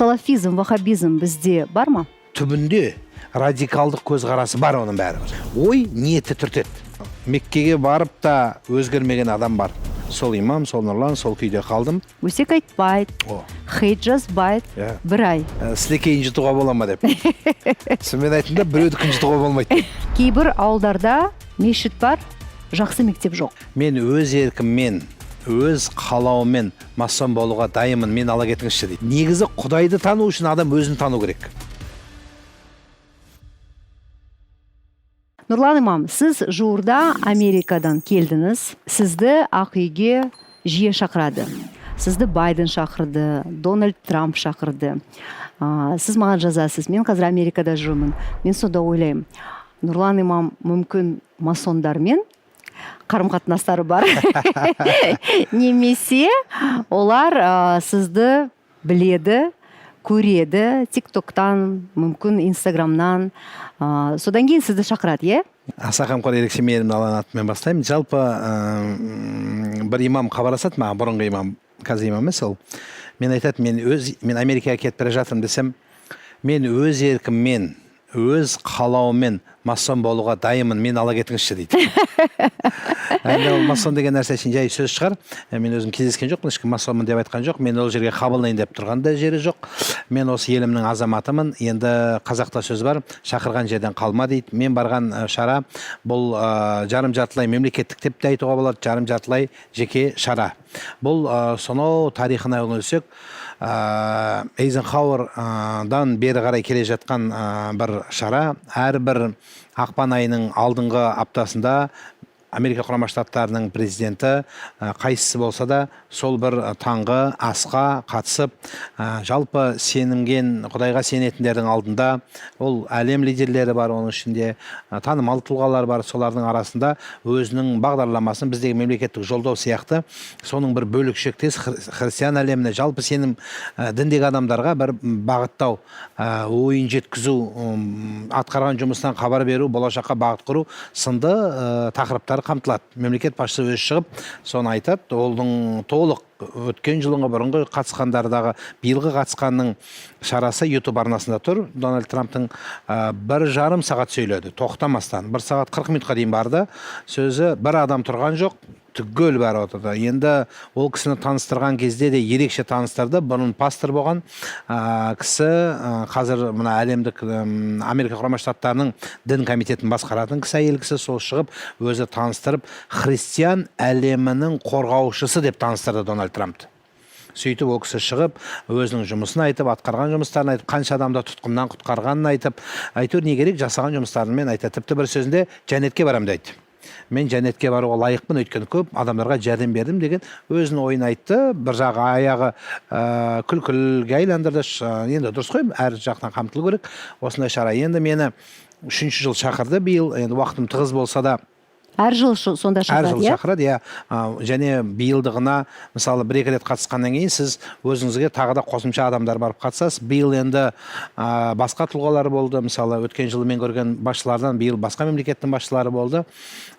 салафизм, ваххабизм бізде бар ма? Түбінде радикалдық көзқарасы бар оның бәрібір. Ой, ниеті түртеді. Меккеге барып та өзгермеген адам бар. Сол имам, сол Нұрлан, сол күйде қалдым. Өсек айтпайды, хейт жазбайды, бір ай. Сілекейін жұтуға бола ма деп. Мен айттым да, біреудікін жұтуға болмайды. Кейбір ауылдарда мешіт бар, жақсы мектеп жоқ. Мен өз еркіммен, өз қалауымен масон болуға дайынмын, мен ала кетіңізші дейді. Негізі Құдайды тану үшін адам өзін тану керек. Нұрлан имам, сіз жуырда Америкадан келдіңіз. Сізді ақ үйге жиі шақырады. Сізді Байден шақырды, Дональд Трамп шақырды. Сіз маған жазасыз, мен қазір Америкада жүрмін. Мен сонда ойлаймын, Нұрлан имам мүмкін масондармен қарым-қатынастары бар. Немесе олар сізді біледі, көреді, тиктоктан, мүмкін инстаграмнан. Содан кейін сізді шақырады, е? Аса қамқор ерекше мейірімді Алланың атымен бастаймын. Жалпы бір имам хабарласады маған, бұрынғы имам, қазір имам емес ол. Мен айтады, мен Америкаға кетіп бара жатырмын десем, мен өз еркіммен, өз қалауымен масон болуға дайынмын, мен ала кетіңізші дейді. Енді ол масон деген нәрсе үшін жай сөз шығар. Мен өзім кездескен жоқпын, ешкім масонмын деп айтқан жоқ. Мен ол жерге қабылдайын деп тұрған да жері жоқ. Мен осы елімнің азаматымын. Енді қазақта сөз бар, шақырған жерден қалма дейді. Мен барған шара бұл жарым-жартылай мемлекеттік деп те айтуға болады, жарым-жартылай жеке шара. Бұл сонау тарихына үңілсек, Эйзенхауэрдан бері қарай келе жатқан бір шара. Әрбір ақпан айының алдыңғы аптасында Америка Құрама Штаттарының президенті қайсысы болса да сол бір таңғы асқа қатысып, жалпы сенімген Құдайға сенетіндердің алдында, ол әлем лидерлері бар, оның ішінде танымал тұлғалар бар, солардың арасында өзінің бағдарламасын біздегі мемлекеттік жолдау сияқты соның бір бөлікшектес христиан әлеміне, жалпы сенім діндегі адамдарға бір бағыттау, ойын жеткізу, атқарған жұмыстан хабар беру, болашаққа бағыт құру сынды тақырыптар қамтылады. Мемлекет басшысы өзі шығып, соны айтады. Олдың толық өткен жылыңғы бұрынғы қатысқандардағы биылғы қатысқанның шарасы YouTube арнасында тұр. Дональд Трамптың 1,5 сағат сөйледі, тоқтамастан. 1 сағат 40 минутқа дейін барды. Сөзі бір адам тұрған жоқ, түгел бәрі отырды. Енді ол кісіні таныстырған кезде де ерекше таныстырды. Бұрын пастор болған кісі, қазір мына әлемдік Америка Құрама Штаттарының дін комитетін басқаратын кісі, әйел кісі, сол шығып өзі таныстырып, христиан әлемінің қорғаушысы деп таныстырды Дональд Трампты. Сөйтіп ол кісі шығып, өзінің жұмысын айтып, атқарған жұмыстарын айтып, қанша адамды тұтқыннан құтқарғанын айтып, әйтеуір не керек, жасаған жұмыстарымен айтады. Тіпті бір сөзінде жәннетке барамын дейді. Мен жәннетке баруға лайықпын, өйткені көп адамдарға жәрдем бердім деген өзінің ойын айтты. Bir жағы аяғы күлкілге айландырды. Енді дұрыс қой, әр жақтан қамтылу керек. Осындай шара. Енді мені 3-ші жыл шақырды. Биыл енді уақытым тығыз болса да әр жыл сонда шақырады, әр жыл шақырады, және биылдығына, мысалы, 1-2 рет қатысқаннан кейін сіз өзіңізге тағы да қосымша адамдар барып қатысасыз. Биыл енді басқа тұлғалар болды. Мысалы, өткен жылы мен көрген басшылардан биыл басқа мемлекеттің басшылары болды.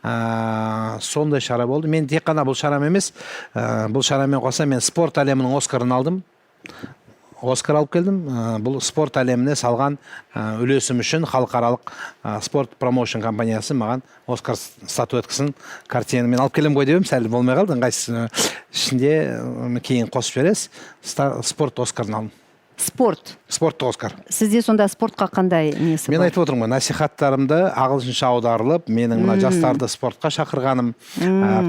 Сондай шара болды. Мен тек қана бұл шарам емес, бұл шарамен қоса мен спорт әлемінің Оскарын алдым. Оскар алып келдім. Бұл спорт әлеміне салған үлесім үшін халықаралық спорт промоушн компаниясы маған Оскар статуэткасын, картинаны мен алып келем ғой деп едім, сәл болмай қалды. Ыңғайсыз ішінде кейін қосып бересіз. Спорт Оскарын алдым. Спорттық Оскар. Сізде сонда спортқа қандай несі бар? Мен айтып отырмын, насихаттарымды ағылшынша аударылып, менің мына жастарды спортқа шақырғаным,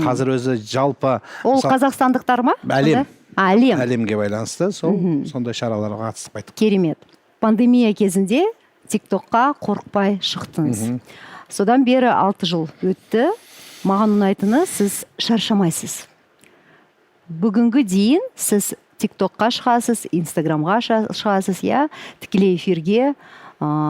қазір өзі жалпы... Ол қазақстандықтар ма? Әлем. Әлемге байланысты, сондай шараларға қатыстық байды. Керемет. Пандемия кезінде тиктокқа қорықпай шықтыңыз. Содан бері 6 жыл өтті. Маған ұнайтыны, сіз шаршамайсыз. Бүгінгі дейін сіз тиктокқа шығасыз, инстаграмға шығасыз, тікелей эфирге,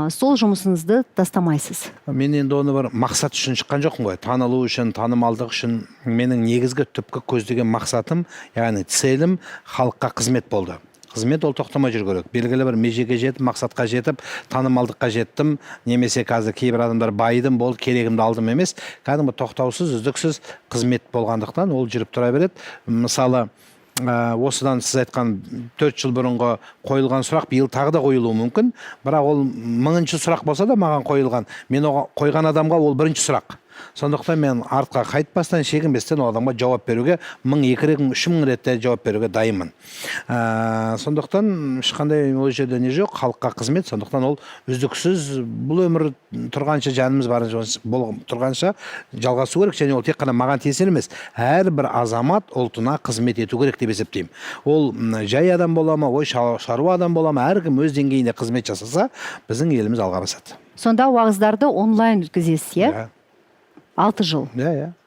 сол жұмысыңызды тастамайсыз. Мен енді оны бір мақсат үшін шыққан жоқпын ғой. Танылу үшін, танымалдық үшін менің негізгі түпкі көздеген мақсатым, яғни целім халыққа қызмет болды. Қызмет ол тоқтамай жүру керек. Белгілі бір межеге жетіп, мақсатқа жетіп, танымалдыққа жеттім, немесе қазір кейбір адамдар байыдым, болды, керегімді алдым емес. Кәдімгі тоқтаусыз, үздіксіз қызмет болғандықтан ол жүріп тұра береді. Мысалы, осыдан сіз айтқан 4 жыл бұрынғы қойылған сұрақ биыл тағы да қойылуы мүмкін, бірақ ол 1000-шы сұрақ болса да маған қойылған, мен оған қойған адамға ол бірінші сұрақ. Сондықтан мен артқа қайтпастан, шегінбестен ол адамға жауап беруге 1000-2 рет, 3000 ретте жауап беруге дайынмын. Сондықтан ешқандай ол жерде не жоқ, халыққа қызмет. Сондықтан ол үздіксіз бұл өмір тұрғанша, жанымыз бар тұрғанша жалғасу керек, және ол тек қана маған тиесілі емес, әрбір азамат ұлтына қызмет ету керек деп есептеймін. Ол жай адам бола ма, ой шаруа адам бола ма, әркім өз деңгейінде қызмет жасаса, біздің еліміз алға басады. Сонда уағыздарды онлайн өткізесіз, иә? 6 жыл.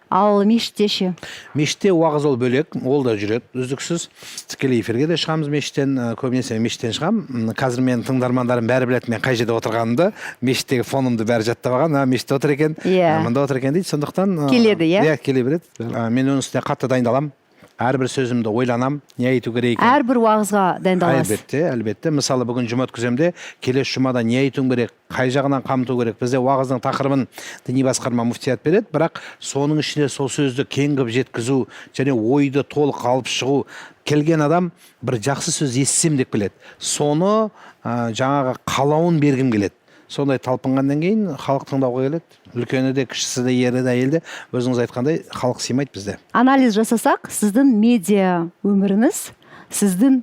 Ал мешітте ше? Мешітте уағыз ол бөлек, ол да жүреді үздіксіз. Тікелей эфирге де шығамыз мешіттен, көбінесе мешіттен шығам. Қазір мен тыңдармандарым бәрі біледі мен қай жерде отырғанымды, мешіттегі фонымды бәрі жаттап алған, мешітте отыр екен, мында отыр екен дейді. Сондықтан келеді, иә? Иә, келе береді. Мен оның үстіне қатты дайындаламын. Әрбір сөзімді ойланам, не айту керек екен. Әрбір уағызға дайындаласыз? Әлбетте. Мысалы, бүгін жұма өткіземде, келесі жұмада не айтуым керек, қай жағынан қамту керек. Бізде уағыздың тақырыбын діни басқарма муфтият береді, бірақ соның ішінде сол сөзді кең қылып жеткізу және ойды толық алып шығу, келген адам бір жақсы сөз естісем деп келеді. Соны жаңағы қалауын бергім келеді. Сондай талпынғаннан кейін халық тыңдауға келеді. Үлкені де, кішісі де, ері де, әйелі де, өзіңіз айтқандай, халық сыймайды бізде. Анализ жасасақ, сіздің медиа өміріңіз, сіздің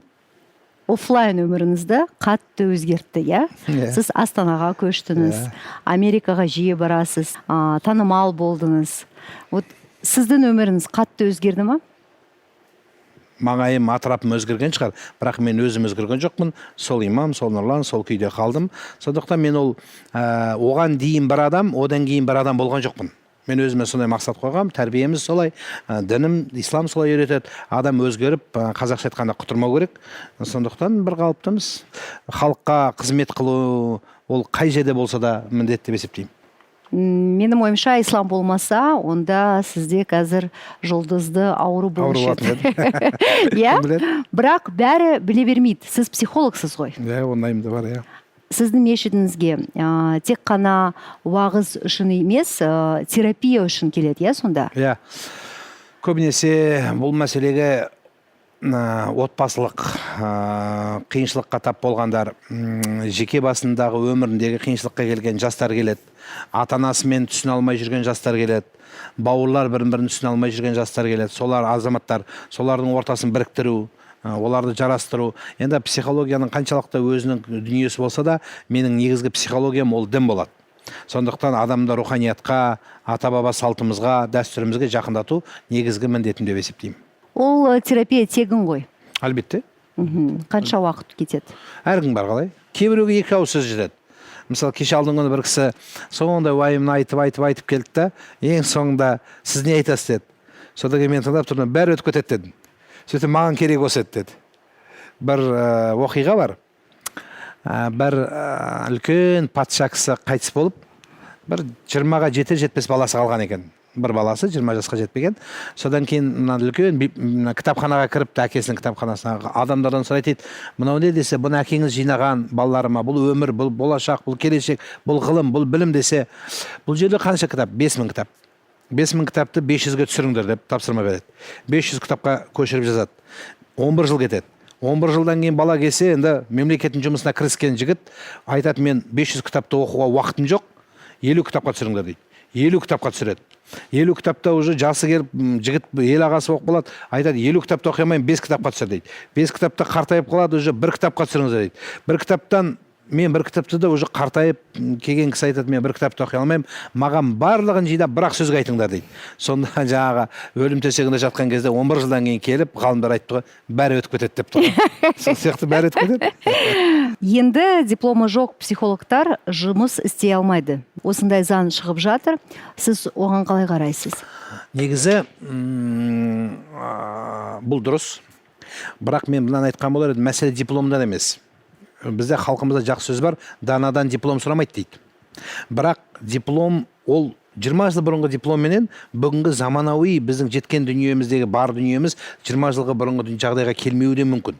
офлайн өміріңізді қатты өзгертті, иә? Сіз Астанаға көштіңіз, Америкаға жиі барасыз, танымал болдыңыз. Сіздің өміріңіз қатты өзгерді ма? Маңайым, атырапым өзгерген шығар, бірақ мен өзім өзгерген жоқпын. Сол имам, сол нұрлан, сол күйде қалдым. Сондықтан мен оған дейін бір адам, одан кейін бір адам болған жоқпын. Мен өзіме сондай мақсат қойғам, тәрбиеміз солай, дінім, ислам солай үйретеді. Адам өзгеріп, қазақша айтқанда құтырмау керек. Сондықтан бір қалыптымыз. Халыққа қызмет қылу, ол қай жерде болса да міндет деп есептеймін. Менің ойымша, ислам болмаса, онда сізде қазір жұлдызды ауру болушы еді. Иә? Бірақ бәрі біле бермейді. Сіз психологсыз ғой. Иә, ондайым да бар, иә. Сіздің мешітіңізге тек қана уағыз үшін емес, терапия үшін келеді, иә, сонда? Иә. Көбінесе бұл мәселеге отбасылық қиыншылыққа тап болғандар, жеке басындағы өміріндегі қиыншылыққа келген жастар келеді. Ата-анасымен түсіне алмай жүрген жастар келеді. Бауырлар бірін-бірін түсіне алмай жүрген жастар келеді. Солар азаматтар, солардың ортасын біріктіру, оларды жарастыру. Енді психологияның қаншалықты өзінің дүниесі болса да, менің негізгі психологиям ол дін болады. Сондықтан адамды руханиятқа, ата-баба салтымызға, дәстүрімізге жақындату негізгі міндетім деп есептеймін. Ол терапия тегін ғой? Әлбетте. Қанша уақыт кетеді? Әркім бар қалай. Кейбіреуге 2 ауыз сөз жетеді. Мысалы, кеше алдыңғы күні бір кісі сондай уайымын айтып келді да, ең соңында сіз не айтасыз деді. Содан кейін мен тыңдап тұрдым, бәрі өтіп кетеді дедім. Сөйтіп маған керек осы еді деді. Бір оқиға бар. Бір үлкен патша кісі қайтыс болып, бір 20-ға 7-7 баласы қалған екен. Бір баласы 20 жасқа жетпеген. Содан кейін үлкен кітапханаға кіріпті, әкесінің кітапханасына. Адамдардан сұрайды, мынау не десе, бұны әкеңіз жинаған балаларыма, бұл өмір, бұл болашақ, бұл келешек, бұл ғылым, бұл білім десе, бұл жерде қанша кітап? 5000 кітап. 5000 кітапты 500-ге түсіріңдер деп тапсырма береді. 500 кітапқа көшіріп жазады. 11 жыл кетеді. 11 жылдан кейін бала келсе, енді мемлекеттің жұмысына кіріскен жігіт айтады, мен 500 кітапты оқуға уақытым жоқ, 50 кітапқа түсіріңдер дейді. 50 кітапқа түсіреді. 50 кітапта уже жасы келіп, жігіт ел ағасы болып қалады, айтады, 50 кітапта оқи алмаймын, 5 кітапқа түсір дейді. 5 кітапта қартайып қалады, уже 1 кітапқа түсіріңіздер дейді. 1 кітаптан мен 1 кітапты да уже қартайып келген кісі айтады, мен 1 кітапты оқи алмаймын, маған барлығын жинап бірақ сөзге айтыңдар дейді. Сонда жаңағы өлім төсегінде жатқан кезде 11 жылдан кейін келіп ғалымдар айтты ғой, бәрі өтіп кетеді деп тұр. Сол сияқты бәрі өтіп кетеді. Енді дипломы жоқ психологтар жұмыс істей алмайды. Осындай заң шығып жатыр. Сіз оған қалай қарайсыз? Негізі бұл дұрыс. Бірақ мен бұнан айтқан болар еді, мәселе дипломдан емес. Бізде халқымызда жақсы сөз бар, данадан диплом сұрамайды дейді. Бірақ диплом ол 20 жыл бұрынғы дипломменен бүгінгі заманауи біздің жеткен дүниеміздегі бар дүниеміз 20 жылғы бұрынғы жағдайға келмеуі де мүмкін.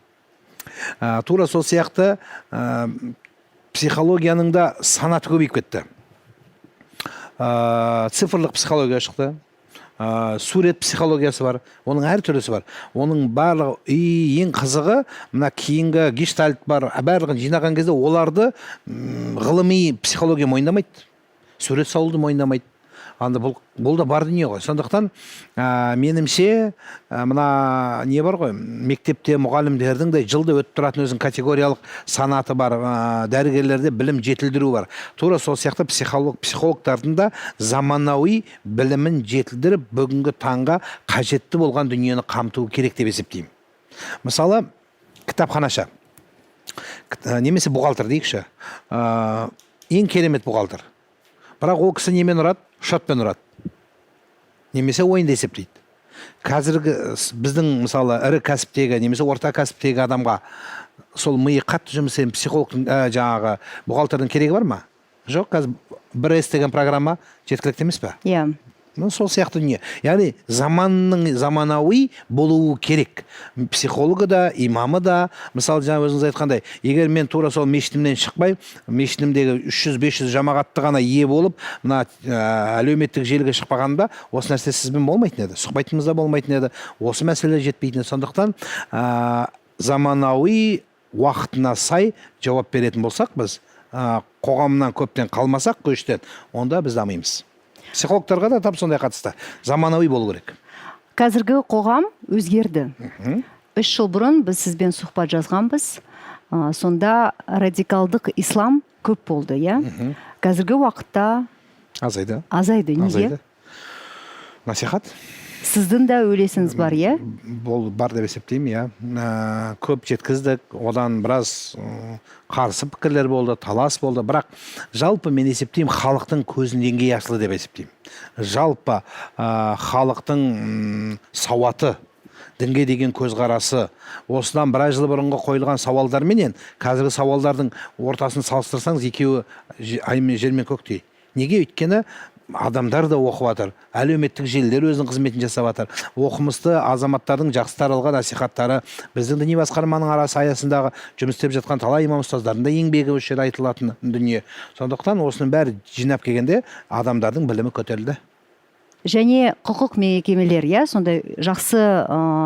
Тура сол сияқты психологияның да санаты көбейіп кетті. Цифрлық психология шықты. сурет психологиясы бар, оның әр түрісі бар. Оның барлығы ең қызығы мына кейінгі гештальт бар, барлығын жинаған кезде оларды ғылыми психология мойындамайды, сурет салуды мойындамайды. Анда бұл да бар дүние ғой. Сондықтан менімше мына не бар ғой, мектепте мұғалімдердің де жылда өтіп тұратын өзінің категориялық санаты бар, дәрігерлерде білім жетілдіру бар. Тура сол сияқты психологтардың да заманауи білімін жетілдіріп, бүгінгі таңға қажетті болған дүниені қамту керек деп есептеймін. Мысалы, кітапханашы немесе бухгалтер дейікші, ең керемет бухгалтер. Бірақ ол кісі немен ұрады? Шотпен ұрады. Немесе ойында есептейді. Қазіргі біздің мысалы ірі кәсіптегі немесе орта кәсіптегі адамға сол миы қатты жұмыс істеген психологтың жаңағы бухгалтердің керегі бар ма? Жоқ, қазір 1С деген программа жеткілікті емес пе? Иә. Сол сияқты дүние. Яғни заманауи болуы керек. Психологы да, имамы да. Мысалы, жаңа өзіңіз айтқандай, егер мен тура сол мешітімнен шықпай, мешітімдегі 300-500 жамағатты ғана ие болып, мына әлеуметтік желіге шықпағанда, осы нәрсе сізбен болмайтын еді. Сұхбайтымызда болмайтын еді. Осы мәселелер жетпейтін еді. Сондықтан заманауи уақытына сай жауап беретін болсақ, біз қоғамнан көптен қалмасақ, көштен, онда біз дамимыз. Психологтарға да тап сондай қатысты. Заманауи болу керек. Қазіргі қоғам өзгерді. 3 жыл бұрын біз сізбен сұхбат жазғанбыз. Сонда радикалдық ислам көп болды, иә? Қазіргі уақытта азайды. Неге? Насихат. Сіздің де өлесіңіз бар, иә? Бұл бар деп есептеймін, иә. Көп жеткіздік, одан біраз қарсы пікірлер болды, талас болды, бірақ жалпы мен есептеймін, халықтың көзінің деңгейі ашылды деп есептеймін. Жалпы халықтың сауаты, дінге деген көзқарасы, осыдан біраз жыл бұрынғы қойылған сауалдарменен қазіргі сауалдардың ортасын салыстырсаңыз, екеуі ай мен жер мен көктей. Неге? Өйткені адамдар да оқып жатыр, әлеуметтік желілер өзінің қызметін жасап жатыр. Оқымысты азаматтардың жақсы таралған насихаттары, біздің діни басқарманың арасы аясындағы жұмыс істеп жатқан талай имам ұстаздардың да еңбегі осы жерде айтылатын дүние. Сондықтан осының бәрі жинап келгенде адамдардың білімі көтерілді. Және құқық мекемелер, иә, сондай жақсы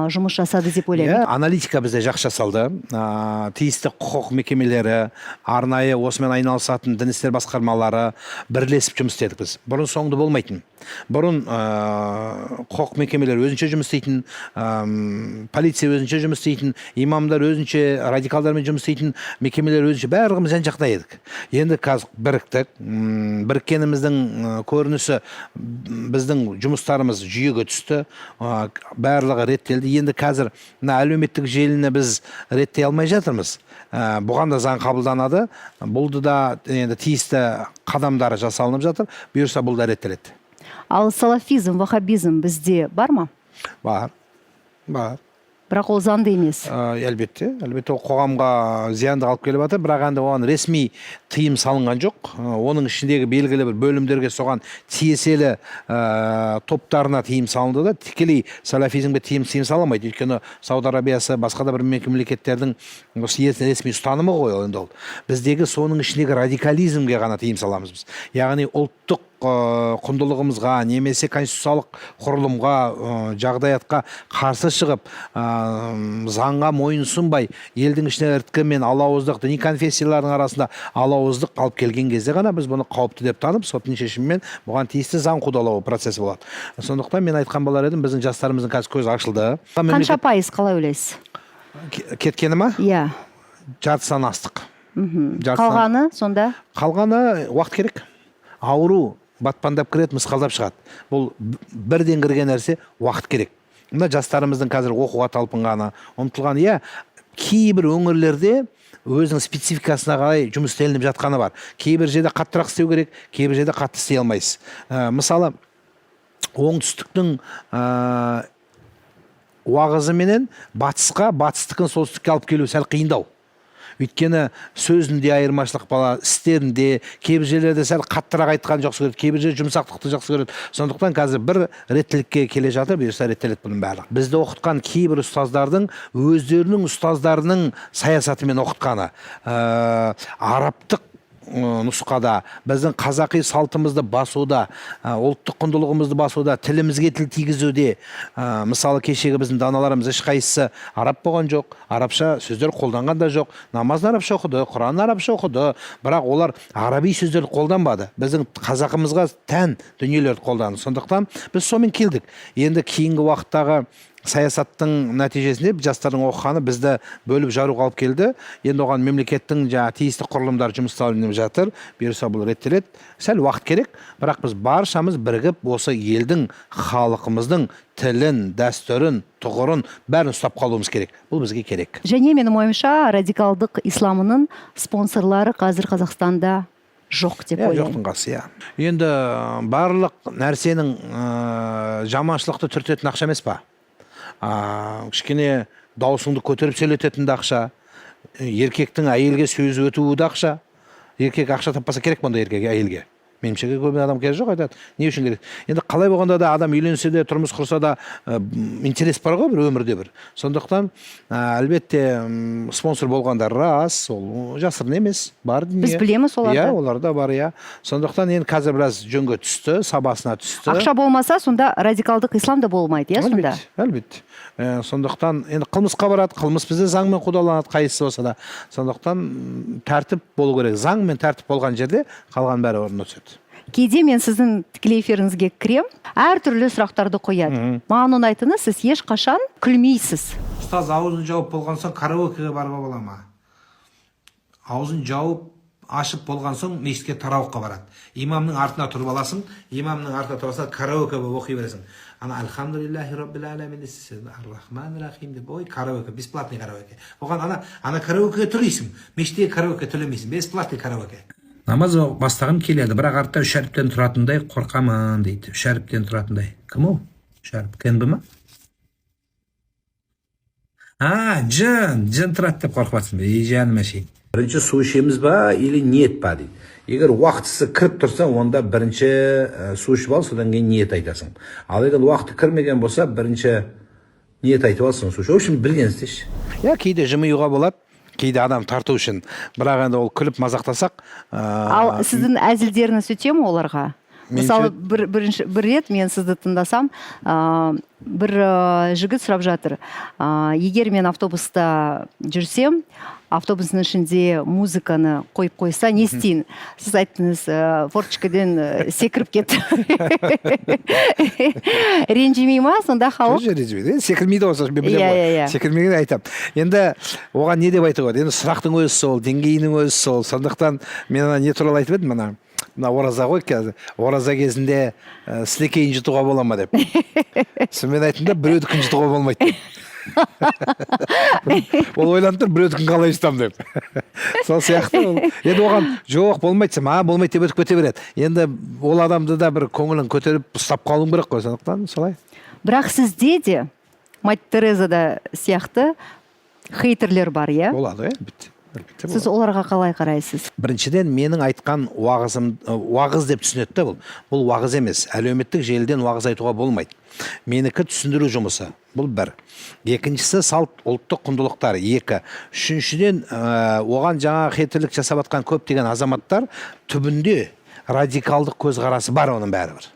жұмыс жасады деп ойлаймын. Аналитика бізде жақсы жасалды. Тиісті құқық мекемелері, арнайы осымен айналысатын дін істер басқармалары бірлесіп жұмыс істедік біз. Бұрын соңды болмайтын. Бұрын құқық мекемелер өзінше жұмыс істейтін, полиция өзінше жұмыс істейтін, имамдар өзінше, радикалдармен жұмыс істейтін, мекемелер өзінше, бәріміз жан-жақта едік. Енді қазір біріктік. Біріккеніміздің көрінісі біздің жұмыстарымыз жүйеге түсті, барлығы реттелді. Енді қазір әлеуметтік желіні біз реттей алмай жатырмыз. Бұған да заң қабылданады. Бұлды да енді тиісті қадамдары жасалынып жатыр. Бұйырса бұл да реттеледі. Ал салафизм, вахабизм бізде бар ма? Бар. Бірақ ол заңды емес. Әлбетте ол қоғамға зиянды алып келіп жатыр, бірақ енді оған ресми тыйым салынған жоқ. Оның ішіндегі белгілі бір бөлімдерге соған тиесілі топтарына тыйым салынды да, тікелей салафизмге тыйым саламайды. Өйткені Сауд Арабиясы, басқа да бір мемлекеттердің ресми ұстанымы ғой енді ол. Біздегі соның ішіндегі радикализмге ғана тыйым саламыз біз. Яғни ұлттық құндылығымызға немесе конституциялық құрылымға, жағдаятқа қарсы шығып, заңға мойынсұнбай, елдің ішіне іріткі мен алауыздық, діни конфессиялардың арасында алауыздық алып келген кезде ғана біз бұны қауіпті деп танып, соттың шешімімен бұған тиісті заң қудалау процесі болады. Сондықтан мен айтқан болар едім, біздің жастарымыздың қазір көзі ашылды. Қанша пайыз қалай ойлайсыз? Кеткені ма? Иә. Жартысынан астық. Қалғаны сонда? Қалғаны уақыт керек. Ауру батпандап кіреді, мысқалдап шығады. Бұл бірден кірген нәрсе уақыт керек. Мына жастарымыздың қазір оқуға талпынғаны, ұмтылғаны, иә, кейбір өңірлерде өзінің спецификасына қарай жұмыс істелініп жатқаны бар. Кейбір жерде қаттырақ істеу керек, кейбір жерде қатты істей алмайсыз. Мысалы, оңтүстіктің уағызыменен батысқа, батыстықын солтүстікке алып келу сәл қиындау. Өйткені сөзінде айырмашылық бала, істерінде, кейбір жерлерде сәл қаттырақ айтқан жақсы көреді, кейбір жерде жұмсақтықты жақсы көреді. Сондықтан қазір бір реттілікке келе жатыр, бұйырса реттеледі бұның барлығы. Бізді оқытқан кейбір ұстаздардың өздерінің ұстаздарының саясатымен оқытқаны, арабтық нұсқада, біздің қазақи салтымызды басуда, ұлттық құндылығымызды басуда, тілімізге тіл тигізуде, мысалы кешегі біздің даналарымыз ешқайсысы араб болған жоқ, арабша сөздер қолданған да жоқ, намазын арабша оқыды, Құранын арабша оқыды, бірақ олар араби сөздерді қолданбады, біздің қазақымызға тән дүниелерді қолданды. Сондықтан біз сонымен келдік. Енді кейінгі уақыттағы саясаттың нәтижесінде жастардың оқығаны бізді бөліп жаруға алып келді. Енді оған мемлекеттің тиісті құрылымдары жұмысталып жатыр. Бұйырса бұл реттеледі. Сәл уақыт керек, бірақ біз баршамыз бірігіп осы елдің, халқымыздың тілін, дәстүрін, тұғырын бәрін ұстап қалуымыз керек. Бұл бізге керек. Және менің ойымша радикалдық исламының спонсорлары қазір Қазақстанда жоқ деп ойлаймын. Жоқтың қасы, Енді барлық нәрсенің жаманшылықты түртетін ақша емес па? Кішкене даусыңды көтеріп сөйлететін де ақша, еркектің әйелге сөзі өтуі де ақша. Еркек ақша таппаса керек мұнда еркек әйелге. Меніңше көп адам керек жоқ, айтады. Не үшін керек? Енді қалай болғанда да адам үйленсе де, тұрмыс құрса да интерес бар ғой бір өмірде бір. Сондықтан әлбетте спонсор болғандар рас, ол жасырын емес, бар дүние. Біз білеміз оларды. Оларда бар, Сондықтан енді қазір біраз жөнге түсті, сабасына түсті. Ақша болмаса, сонда радикалдық ислам да болмайды, сонда? Әлбетте. Сондықтан енді қылмысқа барады, қылмыс бізде заңмен қудаланады, қайсысы болса да. Сондықтан тәртіп болу керек. Заң мен тәртіп болған жерде қалған бәрі орнына түседі. Кейде мен сіздің тікелей эфиріңізге кірем, әртүрлі сұрақтарды қояды. Маған ұнайтыны, сіз ешқашан күлмейсіз. Ұстаз аузын жауып болған соң караокеге баруға бола ма? Аузын жауып ашып болған соң мешітке тарауыққа барады. Имамның артына тұрып аласың, имамның артына тұрса караоке болып оқи бересің. Ана альхамдулиллахи роббил аламин десіз, ар-рахман рахим деп, ой, караоке, бесплатный караоке. Оған ана караокеге төлейсің, мешітке караоке төлемейсің, бесплатный караоке. Намаз бастағым келеді, бірақ артта үш әріптен тұратындай қорқамын дейді. Үш әріптен тұратындай. Кім ол? Үш әріп. Кенбі ма? Жын тұрады деп қорқыватсың бе? Жаным әшейін. Бірінші су ішеміз ба, или ниет па дейді. Егер уақытысы кіріп тұрса, онда бірінші су ішіп ал, содан кейін ниет айтасың. Ал егер уақыты кірмеген болса, бірінші ниет айтып алсың су ішіп. В общем, білгенсіздеші. Кейде жымиюға болады. Кейде адам тарту үшін, бірақ енді ол күліп мазақтасақ. Ал сіздің әзілдеріңіз өте ме оларға? Мысалы, бір рет мен сізді тыңдасам, бір жігіт сұрап жатыр. Егер мен автобуста жүрсем, автобустың ішінде музыканы қойып қойса, не істейін? Сіз айттыңыз, форточкадан секіріп кетті. Ренжімей ма, сонда халық? Ренжімейді. Секірмейді осы, мен білем. Секірмейді айтам. Енді оған не деп айтуға? Енді сұрақтың өзі сол, деңгейінің өзі сол. Сондықтан мен не туралы айтып едім, мына ораза ғой қазір. Ораза кезінде сілекейін жұтуға бола ма деп. Мен айттым да, біреудікін жұтуға болмайды деп. Ол ойланып тұр, біреудікін қалай жұтам деп. Сол сияқты. Енді оған жоқ болмайды, болмайды деп өтіп кете береді. Енді ол адамды да бір көңілін көтеріп ұстап қалуым керек қой, сондықтан солай. Бірақ сізде де, Мать Терезада сияқты хейтерлер бар, Болады, Сіз оларға қалай қарайсыз? Біріншіден, менің айтқан уағыз деп түсінеді де бұл. Бұл уағыз емес. Әлеуметтік желіден уағыз айтуға болмайды. Менікі түсіндіру жұмысы. Бұл бір. Екіншісі салт ұлттық құндылықтар. Екі. Үшіншіден, оған жаңа хейтерлік жасап атқан көптеген азаматтар түбінде радикалдық көзқарасы бар оның бәрібір.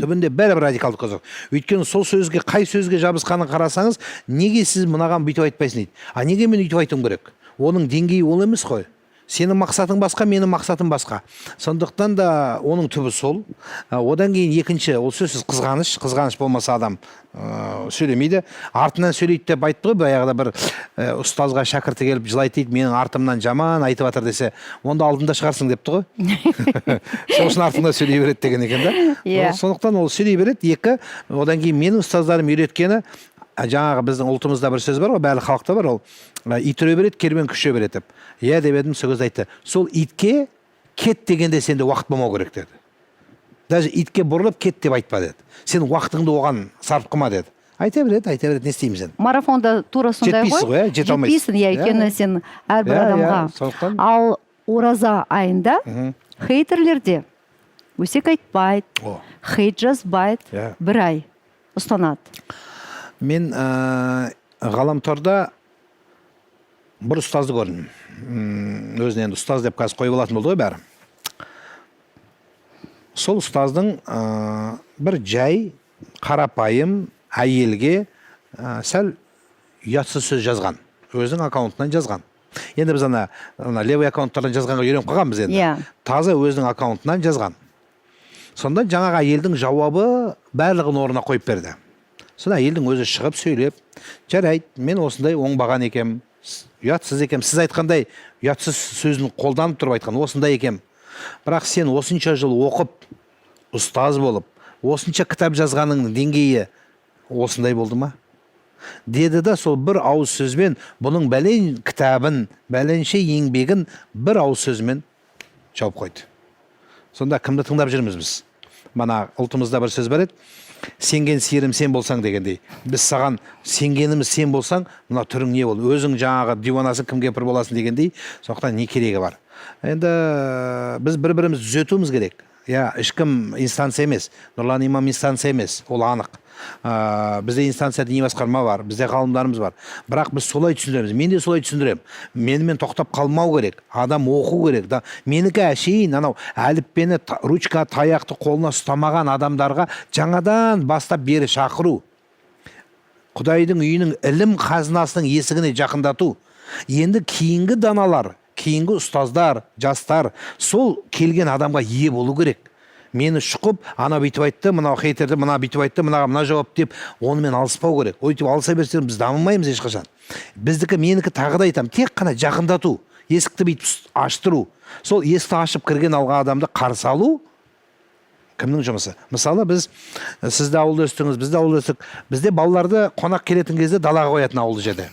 Түбінде бәрібір радикалдық көзқарас. Өйткені сол сөзге, қай сөзге жабысқанын қарасаңыз, неге сіз мынаған бүйтіп айтпайсың дейді. Неге мен өйтіп айтуым керек? Оның деңгейі ол емес қой. Сенің мақсатың басқа, менің мақсатым басқа. Сондықтан да оның түбі сол. Одан кейін екінші, ол сөзсіз қызғаныш болмаса адам сөйлемейді. Артынан сөйлейді деп айтты ғой, баяғыда бір ұстазға шәкірті келіп жылайды дейді, менің артымнан жаман айтып жатыр десе, онда алдында шығарсың депті ғой. Сосын артында сөйлей береді деген екен да. Сондықтан ол сөйлей береді. Екі, одан кейін менің ұстаздарым үйреткені, жаңағы біздің ұлтымызда бір сөз бар ғой, барлық халықта бар, ол ит үре береді, керуен күше береді деп. Деп едім, сол кезде айтты. Сол итке кет дегенде сенде уақыт болмау керек деді. Даже итке бұрылып кет деп айтпа деді. Сен уақытыңды оған сарп қылма деді. Айта береді, не істейміз енді. Марафонда тура сондай ғой. Жетпейсің ғой, жете алмайсың. Жетпейсің, өйткені сен әрбір адамға. Ал ораза айында хейтерлерде өсек айтпайды, хейт жазбайды, бір ай ұстанады. Мен ғаламторда бір ұстазды көрдім. өзіне енді ұстаз деп қазір қойып алатын болды ғой бәрі. Сол ұстаздың бір жай қарапайым әйелге сәл ұятсыз сөз жазған, өзінің аккаунтынан жазған. Енді біз ана левый аккаунттардан жазғанға үйреніп қалғанбыз енді. Таза өзінің аккаунтынан жазған. Сонда жаңағы әйелдің жауабы барлығын орнына қойып берді. Сонда әйелдің өзі шығып сөйлеп, жарайды, мен осындай оңбаған екем, ұятсыз екем. Сіз айтқандай ұятсыз сөзін қолданып тұрып айтқан, осындай екем. Бірақ сен осынша жыл оқып, ұстаз болып, осынша кітап жазғанның деңгейі осындай болды ма? Деді да сол бір ауыз сөзбен бұның бәлен кітабын, бәленше еңбегін бір ауыз сөзмен жауып қойды. Сонда кімді тыңдап жүрміз біз? Мана ұлтымызда бір сөз бар еді, сенген сиырым сен болсаң дегендей. Біз саған сенгеніміз сен болсаң, мына түрің не бол? Өзің жаңағы диванасың кім кемпір боласың дегендей, сондықтан не керегі бар? Енді біз бір-бірімізді түзетуіміз керек. Ешкім инстанция емес, Нұрлан имам инстанция емес, ол анық. Бізде инстанция діни басқарма бар, бізде ғалымдарымыз бар. Бірақ біз солай түсіндіреміз. Мен де солай түсіндірем. Менімен тоқтап қалмау керек. Адам оқу керек. Менікі әшейін анау әліппені, ручка, таяқты қолына ұстамаған адамдарға жаңадан бастап бері шақыру. Құдайдың үйінің ілім қазынасының есігіне жақындату. Енді кейінгі даналар, кейінгі ұстаздар, жастар сол келген адамға ие болу керек. Мені шұқып, ана бүйтіп айтты, мына хейтерді, мына бүйтіп айтты, мынаға мына жауап деп, онымен алыспау керек. Өйтіп алыса берсең біз дамымаймыз ешқашан. Біздікі, менікі тағы да айтамын, тек қана жақындату, есікті бүйтіп аштыру. Сол есікті ашып кірген алған адамды қарсы алу кімнің жұмысы? Мысалы, сізді ауылда өстіңіз, бізді ауылда өстік. Бізде балаларды қонақ келетін кезде далаға қоятын ауылды жерде.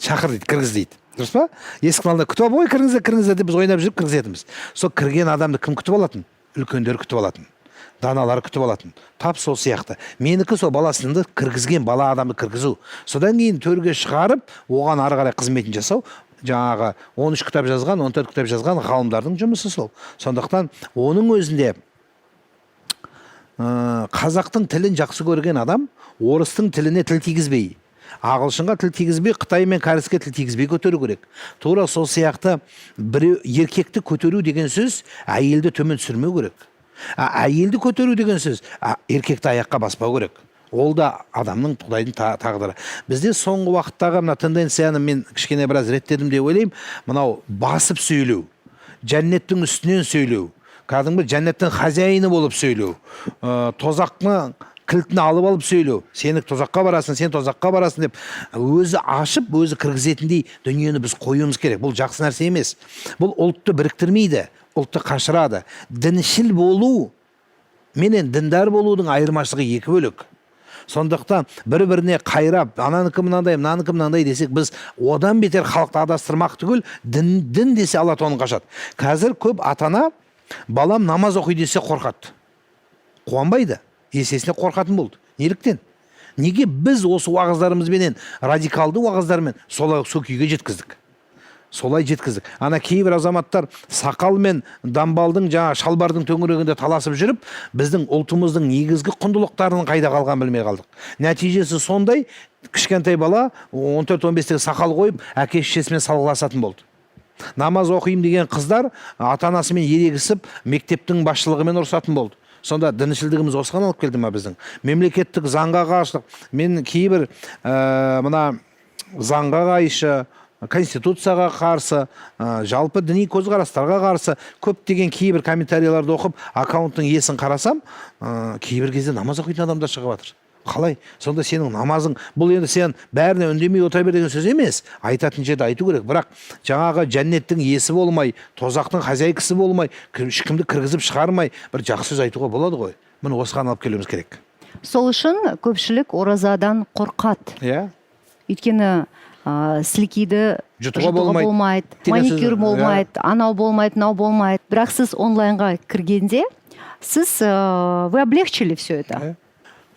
Шақыр дейді, кіргіз дейді. Дұрыс па? Есіктің алдында күтіп ой, кіріңіздер деп біз ойнап жүріп кіргізетінбіз. Сол кірген адамды кім күтіп алатын? Үлкендер күтіп алатын, даналар күтіп алатын. Тап сол сияқты. Менікі сол баласында кіргізген бала адамды кіргізу. Содан кейін төрге шығарып, оған ары қарай қызметін жасау, жаңағы 13 кітап жазған, 14 кітап жазған ғалымдардың жұмысы сол. Сондықтан оның өзінде қазақтың тілін жақсы көрген адам орыстың тіліне тіл тигізбей, ағылшынға тіл тигізбей, Қытай мен кәріске тіл тигізбей көтеру керек. Тура сол сияқты біреу еркекті көтеру деген сөз әйелді төмен түсірмеу керек. Әйелді көтеру деген сөз еркекті аяққа баспау керек. Ол да адамның, Құдайдың тағдыры. Бізде соңғы уақыттағы мына тенденцияны мен кішкене біраз реттедім деп ойлаймын. Мынау басып сөйлеу, жәннеттің үстінен сөйлеу, кәдімгі жәннеттің хозяйыны болып сөйлеу, тозақтың кілтін алып сөйлеу, сені тозаққа барасың, сен тозаққа барасың деп өзі ашып, өзі кіргізетіндей дүниені біз қоюымыз керек. Бұл жақсы нәрсе емес. Бұл ұлтты біріктірмейді, ұлтты қашырады. Діншіл болу менен діндар болудың айырмашылығы екі бөлек. Сондықтан бір-біріне қайрап, ананікі мынандай, мынанікі мынандай десек, біз одан бетер халықты адастырмақ түгіл, дін десе Алла тонын қашады. Қазір көп атана балам намаз оқи десе қорқады. Қуанбайды. Есесіне қорқатын болды. Неліктен? Неге біз осы уағыздарымызбенен, радикалды уағыздармен солай сол күйге жеткіздік? Солай жеткіздік. Ана кейбір азаматтар сақал мен дамбалдың жаңа шалбардың төңірегінде таласып жүріп, біздің ұлтымыздың негізгі құндылықтарының қайда қалған білмей қалдық. Нәтижесі сондай, кішкентай бала 14-15-тегі сақал қойып, әке-шешесімен салғыласатын болды. Намаз оқимын деген қыздар ата-анасымен ерегісіп, мектептің басшылығымен ұрсатын болды. Сонда діншілдігіміз осыған алып келді ма біздің? Мемлекеттік заңға қайшылық. Мен кейбір мына заңға қайшы, конституцияға қарсы, жалпы діни көзқарастарға қарсы көптеген кейбір комментарийларды оқып, аккаунттың есін қарасам, кейбір кезде намаз оқитын адамдар шығып жатыр. Қалай? Сонда сенің намазың, бұл енді сен бәріне үндемей отыра бер деген сөз емес. Айтатын жерде айту керек. Бірақ жаңағы жәннеттің иесі болмай, тозақтың хозяйкасы болмай, ешкімді кіргізіп шығармай, бір жақсы сөз айтуға болады ғой. Міне осыған алып келуіміз керек. Сол үшін көпшілік оразадан қорқады. Иә. Өйткені сілекейді жұтуға болмайды, маникюр болмайды, анау болмайды, мынау болмайды. Бірақ сіз онлайнға кіргенде, сіз вы облегчили все это.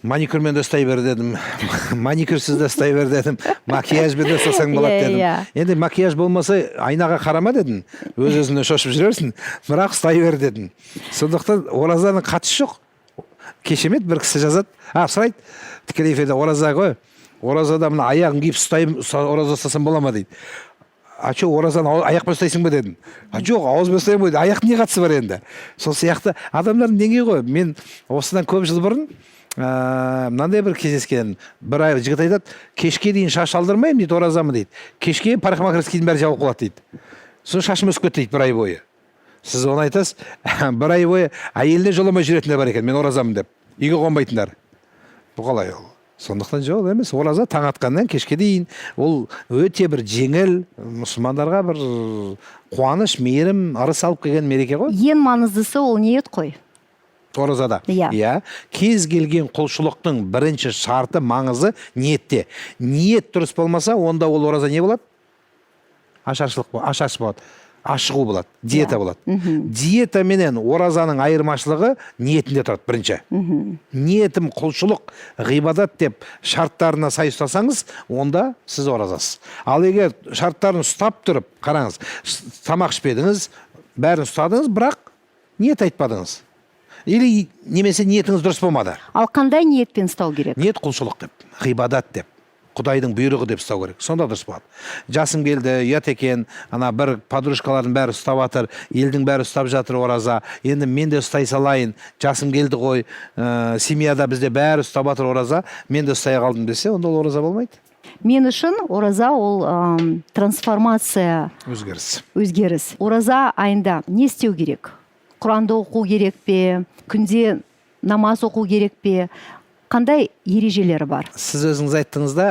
Маникюрмен де ұстай бер дедім, маникюрсіз де ұстай бер дедім, макияжбен де ұстасаң болады дедім. Енді макияж болмаса айнаға қарама дедім, өз-өзіне шошып жүрерсің, бірақ ұстай бер дедім. Сондықтан оразаның қатысы жоқ. Кешемет бір кісі жазады, сұрайды, тікелей эфирде ораза ғой, оразада мына аяғын киіп ұстайым, ораза ұстасам бола ма дейді. че оразаны аяқпен ұстайсың ба дедім. Жоқ, ауызбен ұстаймын ғой. Аяқтың не қатысы бар енді? Сол сияқты адамдардың деңгейі ғой. Мен осыдан көп жыл бұрын мынандай бір кездескен, бір ай жігіт айтады, кешке дейін шаш алдырмаймын дейді, оразамын дейді. Кешке парикмахерскийдің бәрі жабылып қалады дейді. Сосын шашым өсіп кетті дейді бір ай бойы. Сіз оны айтасыз, бір ай бойы әйеліне жоламай жүретіндер бар екен, мен оразамын деп. Үйге қонбайтындар. Бұл қалай ол? Сондықтан жоқ емес. Ораза таң атқаннан кешке дейін ол өте бір жеңіл, мұсылмандарға бір қуаныш, мейірім, ырыс алып келген мереке ғой. Ең маңыздысы ол ниет қой. Оразада. Иә. Кез келген құлшылықтың бірінші шарты, маңызы ниетте. Ниет дұрыс болмаса, онда ол ораза не болады? Ашаршылық болады. Ашығу болады, диета болады. Диета менен оразаның айырмашылығы ниетінде тұрады бірінші. Ниетім құлшылық, ғибадат деп шарттарына сай ұстасаңыз, онда сіз оразасыз. Ал егер шарттарын ұстап тұрып, қараңыз, тамақ ішпедіңіз, бәрін ұстадыңыз, бірақ ниет айтпадыңыз. Или немесе ниетіңіз дұрыс болмады. Ал қандай ниетпен ұстау керек? Ниет құлшылық деп, ғибадат деп. Құдайдың бұйрығы деп ұстау керек. Сонда дұрыс болады. Жасым келді, ұят екен, ана бір подружкалардың бәрі ұстап жатыр, елдің бәрі ұстап жатыр ораза. Енді мен де ұстай салайын. Жасым келді ғой, семьяда бізде бәрі ұстап жатыр ораза, мен де ұстай қалдым десе, онда ол ораза болмайды. Мен үшін ораза ол трансформация, өзгеріс. Ораза айында не істеу керек? Құранды оқу керек пе? Күнде намаз оқу керек пе? Қандай ережелері бар? Сіз өзіңіз айттыңызда,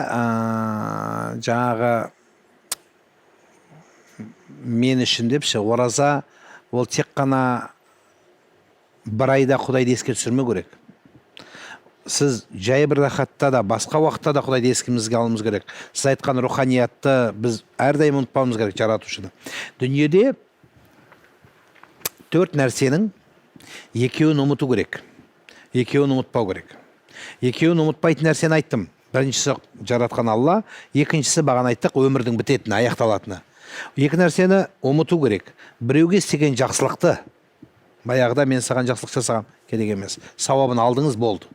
жаңағы мен үшін депші, ораза ол тек қана бір айда Құдайды еске түсірмеу керек. Сіз жай бір рахатта да, басқа уақытта да Құдайды есімізге алуымыз керек. Сіз айтқан руханиятты біз әрдайым ұмытпауымыз керек, жаратушыны. Дүниеде 4 нәрсенің екеуін ұмыту керек, екеуін ұмытпау керек. Екеуін ұмытпайтын нәрсені айттым. Біріншісі жаратқан Алла, екіншісі бағана айттық өмірдің бітетіні, аяқталатыны. Екі нәрсені ұмыту керек. Біреуге істеген жақсылықты, баяғыда мен саған жақсылық жасағам, керек емес. Сауабын алдыңыз, болды.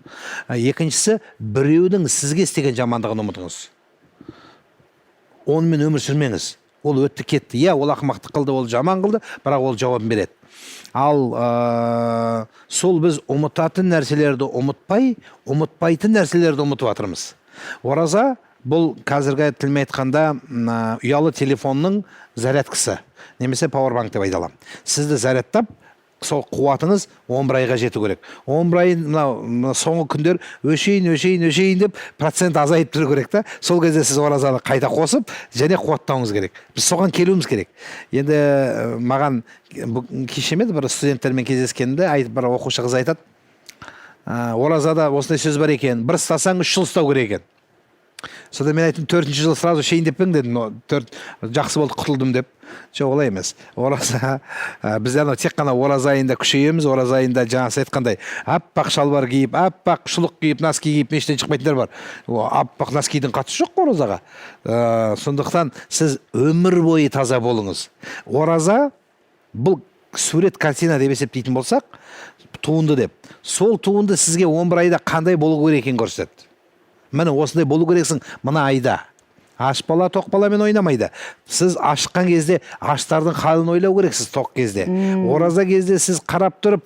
Екіншісі біреудің сізге істеген жамандығын ұмытыңыз. Онымен өмір сүрмеңіз. Ол өтті кетті. Иә, ол ақымақтық қылды, ол жаман қылды, бірақ ол жауабын береді. Ал сол біз ұмытатын нәрселерді ұмытпай, ұмытпайтын нәрселерді ұмытып жатырмыз. Ораза бұл қазіргі тілмен айтқанда ұялы телефонның зарядкасы, немесе пауэрбанк деп айталам. Сізді зарядтап, сол қуатыңыз 11 айға жету керек. 11 ай соңғы күндер өшейін деп процент азайып тұру керек та. Сол кезде сіз оразаны қайта қосып, және қуаттауыңыз керек. Біз соған келуіміз керек. Енді маған кешемеді бір студенттермен кездескенде бір оқушы қыз айтады, оразада осындай сөз бар екен, бір ұстасаң 3 жыл ұстау керек екен. Содан мен айттым, 4-ші жыл сразу шейін деп пең дедім, жақсы болды, құтылдым деп. Жоқ, олай емес. Ораза, біз тек қана ораза айында күшейеміз, ораза айында жаңасы айтқандай, аппақ шалбар киіп, аппақ шұлық киіп, носки киіп, мешіттен шықпайтындар бар. Аппақ носкидің қатысы жоқ оразаға. Сондықтан сіз өмір бойы таза болыңыз. Ораза бұл сурет, картина деп есептейтін болсақ, туынды деп. Сол туынды сізге 11 айда қандай болу керек екенін көрсетеді. Міне осындай болу керексің мына айда. Аш бала тоқ баламен ойнамайды. Сіз ашыққан кезде аштардың халін ойлау керексіз тоқ кезде. Ораза кезде сіз қарап тұрып,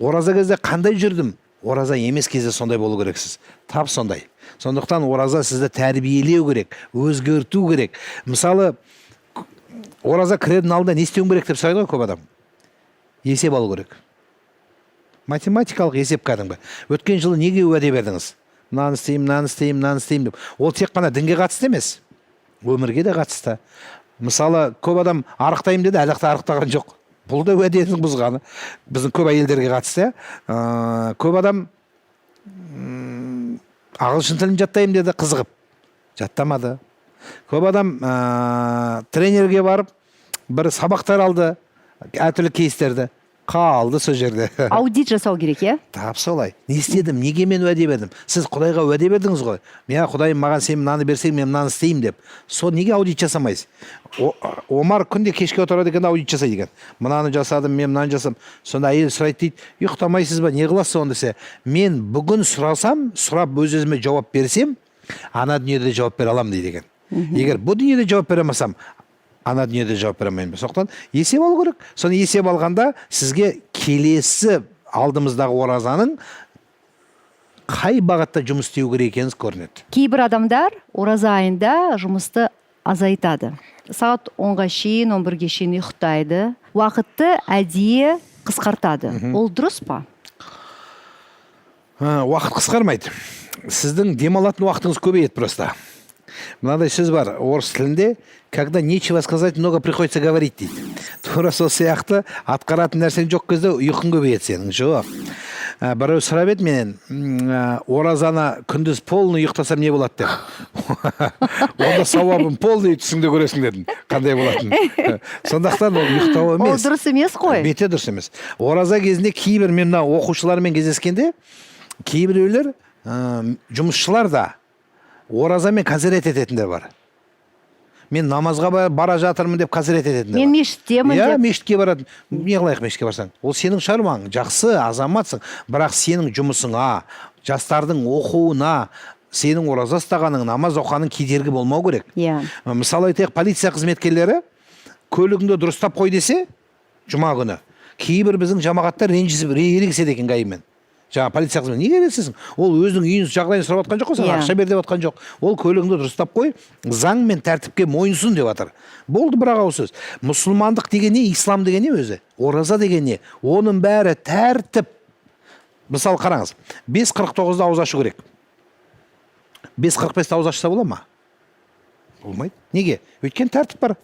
ораза кезде қандай жүрдім? Ораза емес кезде сондай болу керексіз. Тап сондай. Сондықтан ораза сізді тәрбиелеу керек, өзгерту керек. Мысалы, ораза кірердің алдында не істеуім керек деп сұрайды ғой көп адам. Есеп алу керек. Математикалық есеп кәдімгі. Өткен жылы неге уәде бердіңіз? Мынаны істеймін деп. Ол тек қана дінге қатысты емес, өмірге де қатысты. Мысалы, көп адам арықтаймын деді, әліқта арықтаған жоқ. Бұл да уәденің бұзғаны. Біздің көп әйелдерге қатысты. Көп адам ағылшын тілін жаттаймын деді, қызығып. Жаттамады. Көп адам тренерге барып, бір сабақтар алды, әртүрлі кейстерді. Қалды сол жерде. Аудит жасау керек, е? Тап солай. Не істедім? Неге мен уәде бердім? Сіз Құдайға уәде бердіңіз ғой. Мен Құдайым маған сен мынаны берсең, мен мынаны істеймін деп. Сол неге аудит жасамайсыз? Омар күнде кешке отырады екен, аудит жасайды екен. Мынаны жасадым, мен мынаны жасадым. Сонда әйел сұрайды дейді, ұйықтамайсыз ба? Не қыласыз оны десе? Мен бүгін сұрасам, сұрап өз-өзіме жауап берсем, ана дүниеде жауап бере аламын дейді екен. Егер бұл дүниеде жауап бере алмасам, ана дүниеде жауап бере алмаймын. Сондықтан есеп алу керек. Соны есеп алғанда сізге келесі алдымыздағы оразаның қай бағытта жұмыс істеу керек екеніңіз көрінеді. Кейбір адамдар ораза айында жұмысты азайтады. Сағат 10-ға шейін, 11-ге шейін ұйықтайды. Уақытты әдейі қысқартады. Ол дұрыс па? Уақыт қысқармайды. Сіздің демалатын уақытыңыз көбейеді просто. Мынандай сөз бар орыс тілінде, когда нечего сказать, много приходится говорить дейді. Тура сол сияқты атқаратын нәрсең жоқ кезде ұйқың көбейеді сенің. Жоқ. Біреу сұрап еді менен, оразаны күндіз полный ұйықтасам не болады деп. Онда сауабын полный түсіңде көресің дедім. Қандай болатын. Сондықтан ол ұйықтау емес. Ол дұрыс емес қой. Бете дұрыс емес. Ораза кезінде кейбір мен мына оқушылармен кездескенде, кейбіреулер жұмысшылар да оразамен қазірет ететіндер бар. Мен намазға бара жатырмын деп қазірет ететіндер бар. Мен мешіттемін деп. Мешітке барады. Не қылайық мешітке барсаң? Ол сенің шаруаң, жақсы азаматсың, бірақ сенің жұмысыңа, жастардың оқуына, сенің ораза ұстағаның, намаз оқығаның кедергі болмау керек. Мысалы айтайық, полиция қызметкерлері көлігіңді дұрыстап қой десе, жұма күні, кейбір біздің жамағаттар ерегіседі екен ғайымен. Жаңа полиция қызметі неге ерегісесің? Ол өзінің үйінің жағдайын сұрап жатқан жоқ қой, саған ақша бер деп жатқан жоқ. Ол көлігіңді дұрыстап қой, заң мен тәртіпке мойынсын деп жатыр. Болды бір ауыз сөз. Мұсылмандық деген не, ислам деген не өзі? Ораза деген не? Оның бәрі тәртіп. Мысалы қараңыз, 5:49-да ауыз ашу керек. 5:45-да ауыз ашса бола ма? Болмайды. Неге? Өйткені тәртіп бар,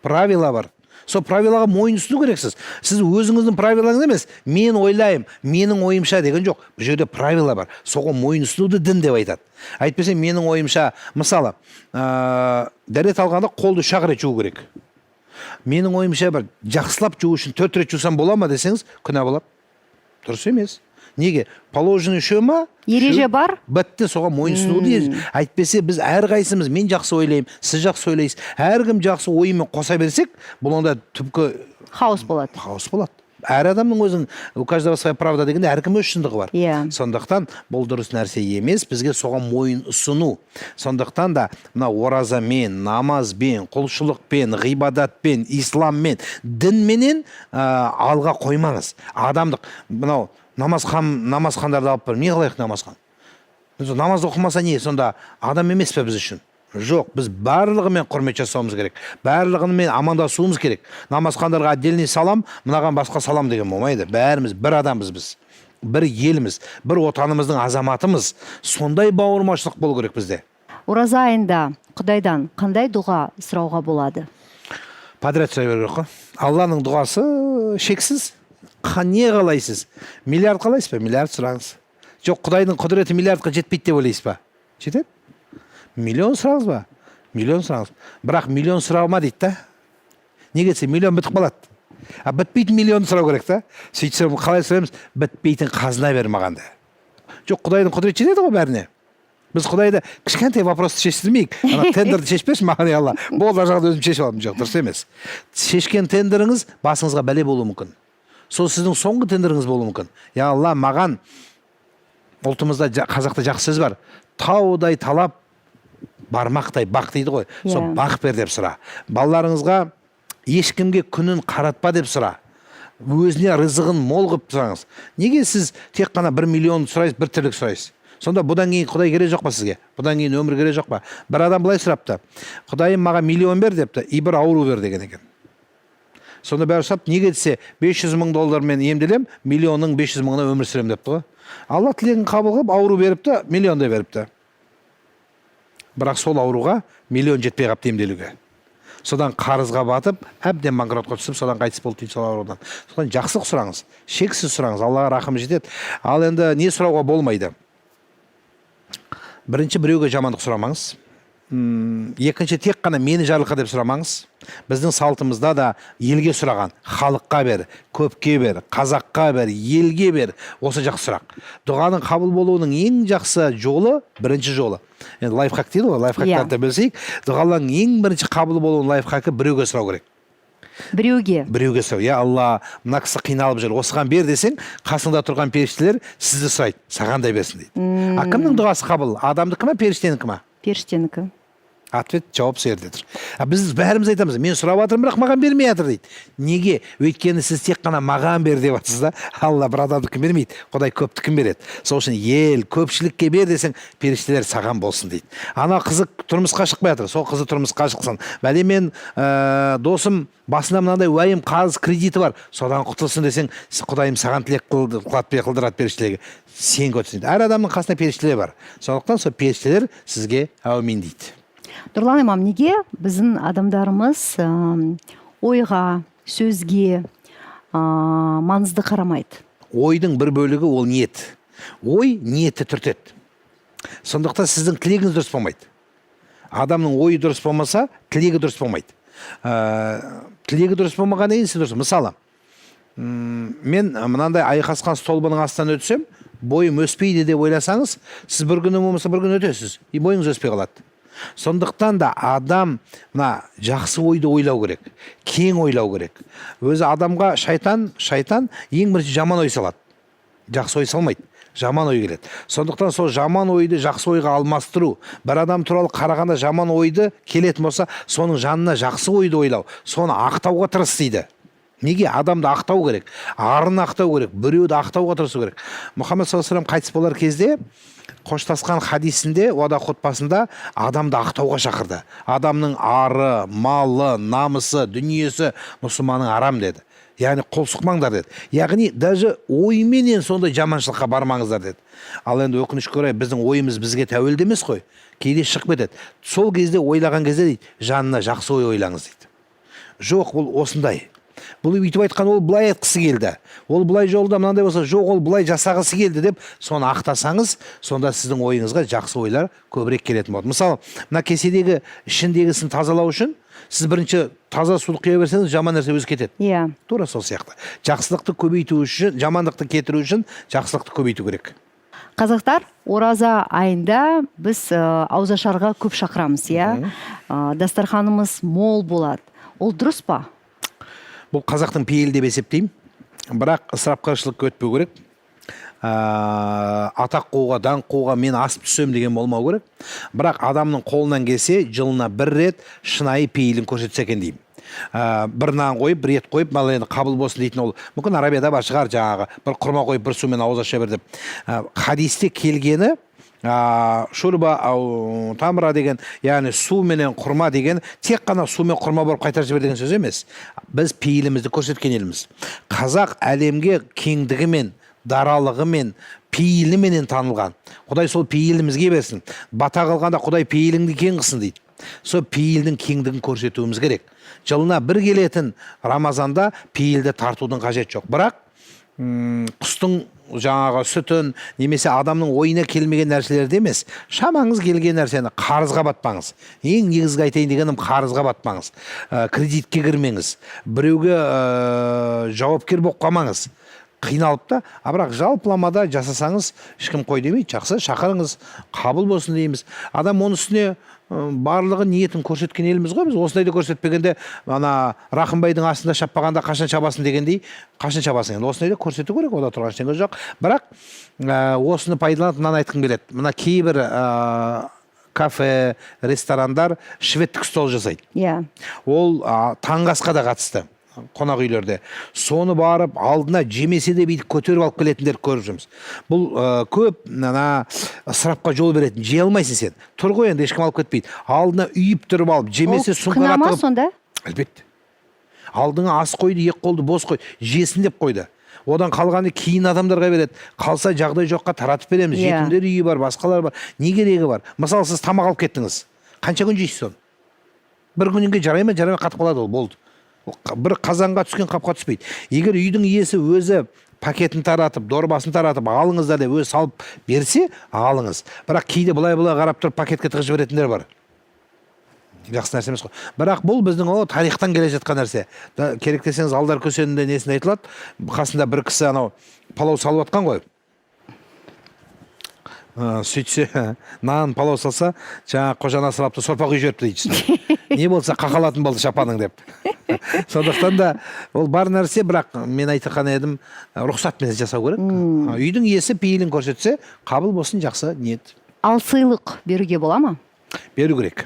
правила бар. Сол правилаға мойынсыну керексіз. Сіз өзіңіздің правилаңыз емес, мен ойлайым, менің ойымша деген жоқ. Бұл жерде правила бар. Соған мойынсынуды дін деп айтады. Айтпесе менің ойымша, мысалы, дәрет алғанда қолды 3 рет жуу керек. Менің ойымша бір жақсылап жуу үшін 4 рет жусам бола ма десеңіз, күнә болады. Дұрыс емес. Неге? Положенный үшеу ма? Ереже бар? Бітті, соған мойынсынуды. Әйтпесе біз әрқайсымыз, мен жақсы ойлаймын, сіз жақсы ойлайсыз. Әркім жақсы ойымен қоса берсек, бұл онда түпкі хаос болады. Хаос болады. Әр адамның өзінің, у каждого своя правда дегенде әркім өз шындығы бар. Сондықтан бұл дұрыс нәрсе емес, бізге соған мойын ұсыну. Сондықтан да мына оразамен, намазбен, құлшылықпен, ғибадатпен, исламмен, дінменен алға қоймаңыз. Адамдық, мынау намазхандарды алып бар. Не қылайық намазхан? Намаз оқымаса не? Сонда адам емес пе біз үшін? Жоқ, біз барлығымен құрмет жасауымыз керек. Барлығымен амандасуымыз керек. Намазхандарға отдельный салам, мынаған басқа салам деген болмайды. Бәріміз бір адамбыз біз. Бір еліміз, бір отанымыздың азаматымыз. Сондай бауырмашылық болу керек бізде. Ораза айында Құдайдан қандай дұға сұрауға болады? Подряд сұрай беру керек қой. Алланың дұғасы шексіз. Не қалайсыз? Миллиард қалайсыз ба? Миллиард сұраңыз. Жоқ, Құдайдың құдіреті миллиардқа жетпейді деп ойлайсыз ба? Жетеді? Миллион сұраңыз ба? Миллион сұраңыз. Бірақ миллион сұраума дейді да. Неге десе, миллион бітіп қалады. Бітпейтін миллион сұрау керек та. Сөйтсем, қалай сұраймыз? Бітпейтін қазына бер маған да. Жоқ, Құдайдың құдіреті жетеді ғой бәріне. Біз Құдайды кішкентай вопросты шештірмейік. Тендерді шешпеш маған, алла. Болды, жағында өзім шешіп алдым. Жоқ, дұрыс емес. Шешкен тендеріңіз басыңызға бәле болуы мүмкін. Сол сіздің соңғы тендеріңіз болуы мүмкін. Я алла, маған ұлтымызда қазақта жақсы сөз бар. Таудай талап, бармақтай бақ дейді ғой. Сол бақ бер деп сұра. Балаларыңызға ешкімге күнін қаратпа деп сұра. Өзіне рызығын мол қып сұраңыз. Неге сіз тек қана 1 миллион сұрайсыз, 1 тірлік сұрайсыз? Сонда бұдан кейін Құдай керек жоқ па сізге? Бұдан кейін өмір керек жоқ па? Бір адам былай сұрапты. Құдайым маған миллион бер депті, и бір ауру бер деген екен. Сонда бәрі сұрап, неге десе $500 мың мен емделем, миллионның 500 мыңына өмір сүрем депті ғой. Алла тілегін қабыл қылып, ауру беріпті, миллион да беріпті. Бірақ сол ауруға миллион жетпей қапты емделуге. Содан қарызға батып, әбден банкротқа түсіп, содан қайтыс болды дейді сол аурудан. Содан жақсылық сұраңыз, шексіз сұраңыз, Аллаға рахым жетеді. Ал енді не сұрауға болмайды? Бірінші, біреуге жамандық сұрамаңыз. Екінші, тек қана мені жарылқа деп сұрамаңыз. Біздің салтымызда да елге сұраған, халыққа бер, көпке бер, қазаққа бер, елге бер. Осы жақсы сұрақ. Дұғаның қабыл болуының ең жақсы жолы, бірінші жолы. Енді лайфхак дейді ғой, лайфхактарды білсек, дұғалардың ең бірінші қабыл болуының лайфхакі біреуге сұрау керек. Біреуге сұрау. Я Алла, мына кісі қиналып жүр, осыған бер десең, қасыңда тұрған періштелер сізді сұрайды, саған да берсін дейді. Кімнің дұғасы қабыл? Адамдікі ме, періштенікі ме? Періштенікі. Ответ жауап сол жерде тұр. Біз бәріміз айтамыз, мен сұрап жатырмын, бірақ маған бермей жатыр дейді. Неге? Өйткені сіз тек қана маған бер деп жатсыз да. Алла бір адамдікін бермейді, Құдай көптікін береді. Сол үшін ел көпшілікке бер десең, періштелер саған болсын дейді. Ана қызы тұрмысқа шықпай жатыр, сол қызы тұрмысқа шықсын. Бәле мен досым басында мынандай уайым қарыз кредиті бар, содан құтылсын десең, Құдайым саған тілек қылдырады періштелерге. Сен көтсін дейді. Әр адамның қасында періштелер бар. Сондықтан сол періштелер сізге әумин дейді. Нұрлан имам, неге біздің адамдарымыз ойға, сөзге маңызды қарамайды? Ойдың бір бөлігі ол ниет. Ой ниетті түртеді. Сондықтан сіздің тілегіңіз дұрыс болмайды. Адамның ойы дұрыс болмаса, тілегі дұрыс болмайды. Тілегі дұрыс болмағаннан кейін дұрыс. Мысалы, мен мынандай айқасқан столбының астынан өтсем, бойым өспейді деп ойласаңыз, сіз бір күні болмаса бір күн өтесіз, и бойыңыз өспей қалады. Сондықтан да адам мына жақсы ойды ойлау керек, кең ойлау керек. Өзі адамға шайтан ең бірінші жаман ой салады. Жақсы ой салмайды, жаман ой келеді. Сондықтан сол жаман ойды жақсы ойға алмастыру, бір адам туралы қарағанда жаман ойды келетін болса, соның жанына жақсы ойды ойлау, соны ақтауға тырыс дейді. Неге? Адамды ақтау керек, арын ақтау керек, біреуді ақтауға тырысу керек. Мұхаммед саллаллаху алейхи қайтыс болар кезде қоштасқан хадисінде, ода құтпасында адамды ақтауға шақырды. Адамның ары, малы, намысы, дүниесі мұсылманның арам деді. Яғни қол сұқмаңдар деді. Яғни даже ойменен сондай жаманшылыққа бармаңыздар деді. Ал енді өкінішке орай біздің ойымыз бізге тәуелді емес қой. Кейде шығып кетеді. Сол кезде ойлаған кезде дейді, жанына жақсы ой ойлаңыз дейді. Жоқ, ол осындай. Бұл өйтіп айтқан, ол былай айтқысы келді. Ол былай жолда мынандай болса, жоқ, ол былай жасағысы келді деп, соны ақтасаңыз, сонда сіздің ойыңызға жақсы ойлар көбірек келетін болады. Мысалы, мына кеседегі ішіндегісін тазалау үшін, сіз бірінші таза суды құя берсеңіз, жаман нәрсе өзі кетеді. Иә. Тура сол сияқты. Жақсылықты көбейту үшін, жамандықты кетіру үшін, жақсылықты көбейту керек. Қазақтар, ораза айында біз ауызашарға көп шақырамыз, иә. Дастарханымыз мол болады. Ол дұрыс па? Бұл қазақтың пейілі деп есептеймін. Бірақ ысырапқаршылыққа өтпеу керек. Атақ қуға, даңқ қуға мен асып түсем деген болмау керек. Бірақ адамның қолынан келсе, жылына бір рет шынайы пейілін көрсетсе екен деймін. Бір нан қойып, бір ет қойып, мал енді қабыл болсын дейтін ол. Мүмкін Арабияда бар шығар жаңағы. Бір құрма қойып, бір сумен ауыз аша бер деп. Хадисте келгені шурба тамра деген, яғни су менен құрма деген, тек қана су мен құрма болып қайтарып жібер деген сөз емес. Біз пейілімізді көрсеткен еліміз. Қазақ әлемге кеңдігімен, даралығымен, пейіліменен танылған. Құдай сол пейілімізге берсін. Бата қылғанда Құдай пейіліңді кең қылсын дейді. Сол пейілдің кеңдігін көрсетуіміз керек. Жылына бір келетін Рамазанда пейілді тартудың қажет жоқ. Бірақ құстың жаңағы сүтін, немесе адамның ойына келмеген нәрселерді емес, шамаңыз келген нәрсені қарызға батпаңыз. Ең негізгі айтайын дегенім, қарызға батпаңыз. Кредитке кірмеңіз. Біреуге жауапкер болып қалмаңыз. Қиналып та, бірақ жалпыламада жасасаңыз, ешкім қой демейді, жақсы шақырыңыз, қабыл болсын дейміз. Адам оның үстіне барлығы ниетін көрсеткен еліміз ғой. Біз осындайды көрсетпегенде, ана Рахымбайдың астында шаппағанда қашан шабасын дегендей, қашан шабасын. Енді осындайды көрсету керек, ода тұрған ештеңе жоқ. Бірақ осыны пайдаланып мынаны айтқым келеді. Мына кейбір кафе, ресторандар шведтік стол жасайды. Иә. Ол таңғы асқа да қатысты. Қонақ үйлерде. Соны барып, алдына жемесе де бейтіп көтеріп алып келетіндер көріп жүрміз. Бұл көп ысырапқа жол беретін. Жей алмайсың сен. Тұр ғой, енді ешкім алып кетпейді. Алдына үйіп тұрып алып, жемесе сумкаға тығып. Қинама сонда? Әлбетте. Алдыңа ас қойды, ек қолды бос қойды, жесін деп қойды. Одан қалғаны кейін адамдарға береді. Қалса жағдай жоққа таратып береміз. Жетімдер үйі бар, басқалар бар. Не керегі бар? Мысалы, сіз тамақ алып кеттіңіз. Қанша күн жейсіз соны? Бір күнге жарай ма, жарамай қатып қалады ол, болды. Бір қазанға түскен қапқа түспейді. Егер үйдің иесі өзі пакетін таратып, дорбасын таратып, алыңыздар деп өзі салып берсе, алыңыз. Бірақ кейде былай-былай қарап тұрып пакетке тығып жіберетіндер бар. Жақсы нәрсе емес қой. Бірақ бұл біздің тарихтан келе жатқан нәрсе. Керек десеңіз, Алдар көсенінде несін айтылады? Қасында бір кісі анау палау салып атқан ғой. Сөйтсе, нан палау салса, жаңа қожан асырапты сорпақ үй жіберіпті дейсің. Не болса қақалатын болды шапаның деп. Сондықтан да ол бар нәрсе, бірақ мен айтқан едім, рұқсатпен жасау керек. Үйдің иесі пейілін көрсетсе, қабыл болсын, жақсы ниет. Ал сыйлық беруге бола ма? Беру керек.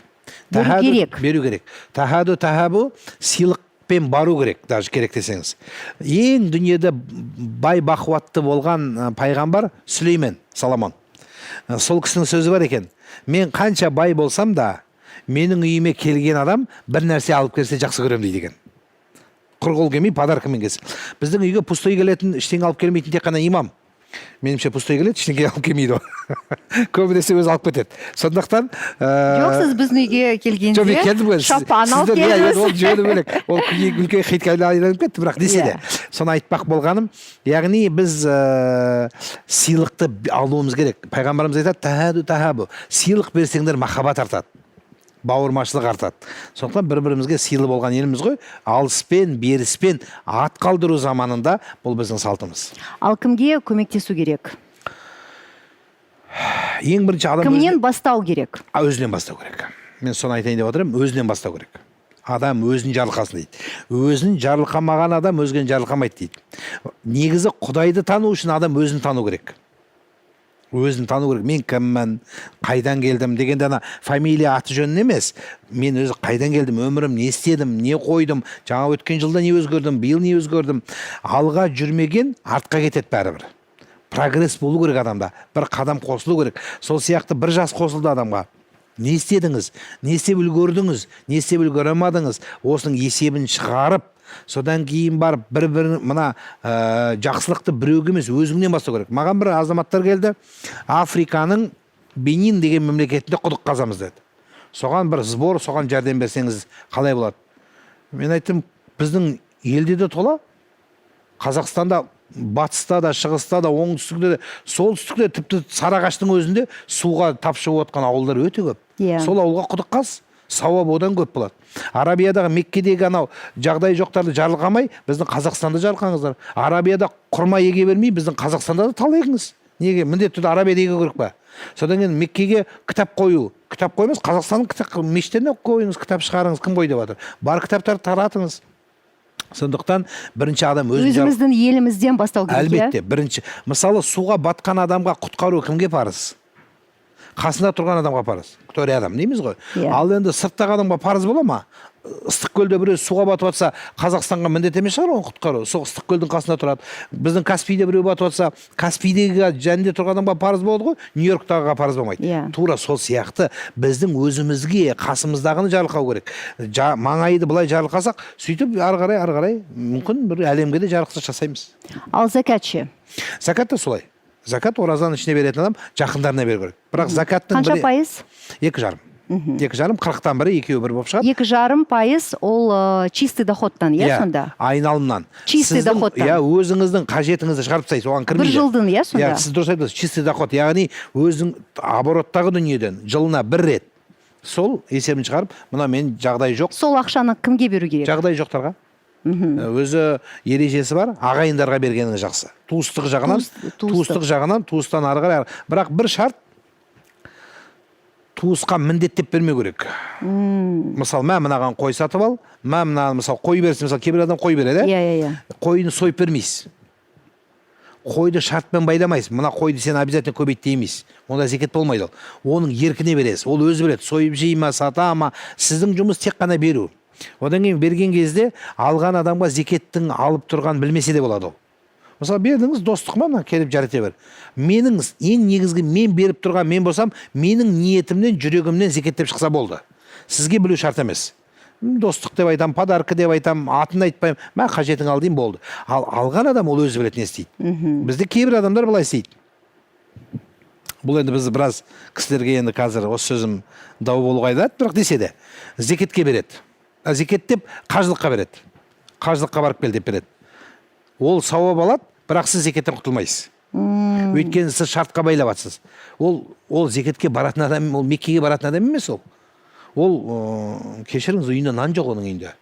беру керек. Тахабу сыйлықпен бару керек, даже керек десеңіз. Ең дүниеде бай бақуатты болған пайғамбар Сүлеймен, Соломон. Сол кісінің сөзі бар екен. Мен қанша бай болсам да, менің үйіме келген адам бір нәрсе алып келсе жақсы көремін дейді екен. Құр қол келмей, подаркамен келсін. Біздің үйге пустой келетін, ештеңе алып келмейтін тек қана имам. Меніңше пустой келеді, ештеңе алып келмейді. Көбінесе өзі алып кетеді. Сондықтан жоқ, сіз біздің үйге келгенде шапан алып келдіңіз. Ол жөні бөлек. Ол үлкен хикаяға айналып кетті, бірақ десе де. Соны айтпақ болғаным, яғни біз сыйлықты алуымыз керек. Пайғамбарымыз айтады, тахабу. Сыйлық берсеңдер махаббат артады. Бауырмашылық артады. Сондықтан бір-бірімізге сыйлы болған еліміз ғой, алыспен, беріспен ат қалдыру заманында бұл біздің салтымыз. Ал кімге көмектесу керек? Ең бірінші адам кімнен бастау керек? Өзінен бастау керек. Мен соны айтайын деп отырмын, өзінен бастау керек. Адам өзін жарылқасын дейді. Өзін жарылқамаған адам өзгені жарылқамайды дейді. Негізі Құдайды тану үшін адам өзін тану керек. Өзін тану керек. Мен кіммін, қайдан келдім дегенде ана фамилия аты жөнін емес. Мен өзі қайдан келдім, өмірім не істедім, не қойдым, жаңа өткен жылда не өзгердім, биыл не өзгердім. Алға жүрмеген артқа кетеді бәрібір. Прогресс болу керек адамда. Бір қадам қосылу керек. Сол сияқты бір жас қосылды адамға. Не істедіңіз, не істеп үлгердіңіз, не істеп үлгере алмадыңыз, осының есебін шығарып, содан кейін барып бір мына жақсылықты біреуге емес өзіңнен бастау керек. Маған бір азаматтар келді, Африканың Бенин деген мемлекетінде құдық қазамыз деді. Соған бір сбор, соған жәрдем берсеңіз қалай болады? Мен айттым, біздің елде де тола, Қазақстанда батыста да, шығыста да, оңтүстікте де, солтүстікте, тіпті Сарыағаштың өзінде суға тапшып отқан ауылдар өте көп. Сол ауылға құдық қаз, сауап одан көп болады. Арабиядағы, Меккедегі анау жағдай жоқтарды жарылқамай, біздің Қазақстанда жарылқаңыздар. Арабияда құрма еге бермей, біздің Қазақстанда да тал егіңіз. Неге? Міндетті түрде Арабияда еге керек па? Содан кейін Меккеге кітап қою. Кітап қоймас, Қазақстанның мешіттеріне қойыңыз, кітап шығарыңыз, кім қой деп жатыр. Бар кітаптарды таратыңыз. Сондықтан бірінші адам өзіміздің елімізден бастау керек. Әлбетте, бірінші. Мысалы, суға батқан адамға құтқару кімге парыз? Қасында тұрған адамға парыз. Күтөре адам дейміз ғой. Ал енді сырттағы адамға парыз бола ма? Ыстық көлде біреу суға батып жатса, Қазақстанға міндет емес шығар оны құтқару. Сол ыстық көлдің қасында тұрады. Біздің Каспийде біреу батып жатса, Каспийдегі жанында тұрған адамға парыз болады ғой, Нью-Йорктағыға парыз болмайды. Тура сол сияқты біздің өзімізге қасымыздағыны жарылқау керек. Маңайды былай жарылқасақ, сөйтіп ары қарай мүмкін бір әлемге де жарылқасын жасаймыз. Ал закат ше? Закат та солай. Закат оразаның ішіне беретін адам жақындарына беру керек. Бірақ закаттың қанша пайыз? 2,5. 2,5, 40-тан бірі, екеуі бір болып шығады. 2,5% ол чистый доходтан, сонда? Айналымнан. Чистый доходтан. Өзіңіздің қажетіңізді шығарып тастайсыз, оған кірмейді. Бір жылдың, сонда? Сіз дұрыс айтасыз, чистый доход, яғни өзің обороттағы дүниеден жылына бір рет сол есебін шығарып, мына мен жағдай жоқ. Сол ақшаны кімге беру керек? Жағдай жоқтарға. Өзі ережесі бар, ағайындарға бергеніңіз жақсы. Туыстық жағынан, туыстан ары қарай. Бірақ бір шарт, туысқа міндеттеп бермеу керек. Мысалы, мынаған қой сатып ал, мысалы қой берсін, мысалы кейбір адам қой береді. Қойны сойып бермейсіз. Қойды шартпен байламайсыз. Мына қойды сен обязательно көбейт деймейсіз. Онда зекет болмайды. Оның еркіне бересіз. Ол өзі біледі. Сойып жей ма, сата ма. Сіздің жұмыс тек қана беру. Одан кейін берген кезде алған адамға зекеттің алып тұрған білмесе де болады ол. Мысалы, бердіңіз, достық ма, келіп жарете бер. Менің ең негізгі мен беріп тұрған мен болсам, менің ниетімнен, жүрегімнен зекеттеп шықса болды. Сізге білу шарт емес. Достық деп айтам, подарка деп айтам, атын айтпайым, мен қажетің ал деймін, болды. Ал алған адам ол өзі біледі не істейді. Бізде кейбір адамдар былай істейді. Бұл енді біз біраз кісілерге енді қазір осы сөзім дау болуға айтады, бірақ десе де зекетке береді. Зекет деп қажылыққа береді. Қажылыққа барып кел деп береді. Ол сауап алады, бірақ сіз зекеттен құтылмайсыз. Өйткені сіз шартқа байлап жатсыз. Ол зекетке баратын адам, ол Меккеге баратын адам емес ол. Ол кешіріңіз, үйінде нан жоқ оның үйінде.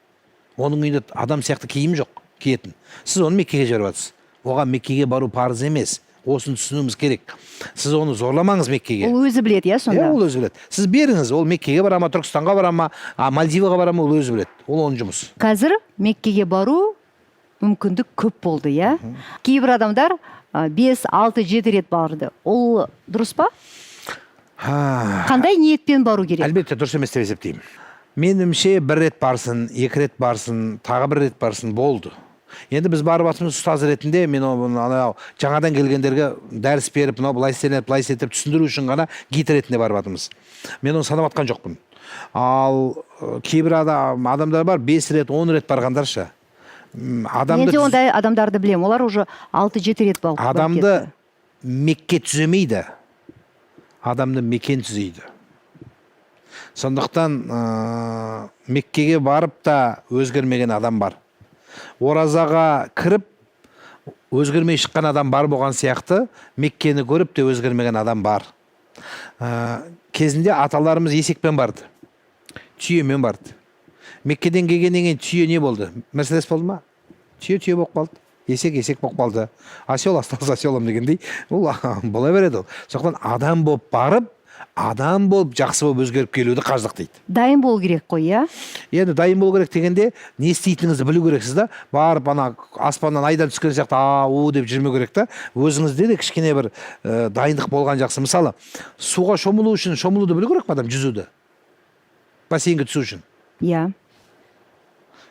Оның үйінде адам сияқты киім жоқ, киетін. Сіз оны Меккеге жіберіп жатсыз. Оған Меккеге бару парыз емес. Осын түсінуіміз керек. Сіз оны зорламаңыз Меккеге. Ол өзі біледі, сонда? Ол өзі біледі. Сіз беріңіз, ол Меккеге бара ма, Түркістанға бара ма, Мальдиваға бара ма, ол өзі біледі. Ол оның жұмысы. Қазір Меккеге бару мүмкіндік көп болды, Кейбір адамдар 5, 6, 7 рет барды. Ол дұрыс па? Қандай ниетпен бару керек? Әлбетте дұрыс емес деп есептеймін. Меніңше бір рет барсын, екі рет барсын, тағы бір рет барсын болды. Енді біз барып жатырмыз ұстаз ретінде, мен анау жаңадан келгендерге дәріс беріп, мынау былай істеледі, былай істетіп түсіндіру үшін ғана гид ретінде барып жатырмыз. Мен оны санап жатқан жоқпын. Ал кейбір адамдар бар 5 рет, 10 рет барғандарша. Мен де ондай адамдарды білем. Олар уже 6-7 рет барып кетті. Адамды Мекке түземейді. Адамды мекен түзейді. Сондықтан Меккеге барып та өзгермеген адам бар. Оразаға кіріп өзгермей шыққан адам бар болған сияқты, Меккені көріп те өзгермеген адам бар. Кезінде аталарымыз есекпен барды. Түйемен барды. Меккеден келгеннен кейін түйе не болды? Мерседес болды ма? Түйе болып қалды. Есек болып қалды. Осел остался оселом дегендей. Ол бола береді ол. Сондықтан адам болып барып, адам болып жақсы болып өзгеріп келуді қаждықтайды. Дайын болу керек қой, иә? Енді дайын болу керек дегенде не істейтініңізді білу керексіз да. Барып ана аспаннан айдан түскен сияқты ау деп жүрмеу керек та. Өзіңізде де кішкене бір дайындық болған жақсы. Мысалы, суға шомылу үшін шомылуды білу керек адам, жүзуді. Бассейнге түсу үшін. Иә.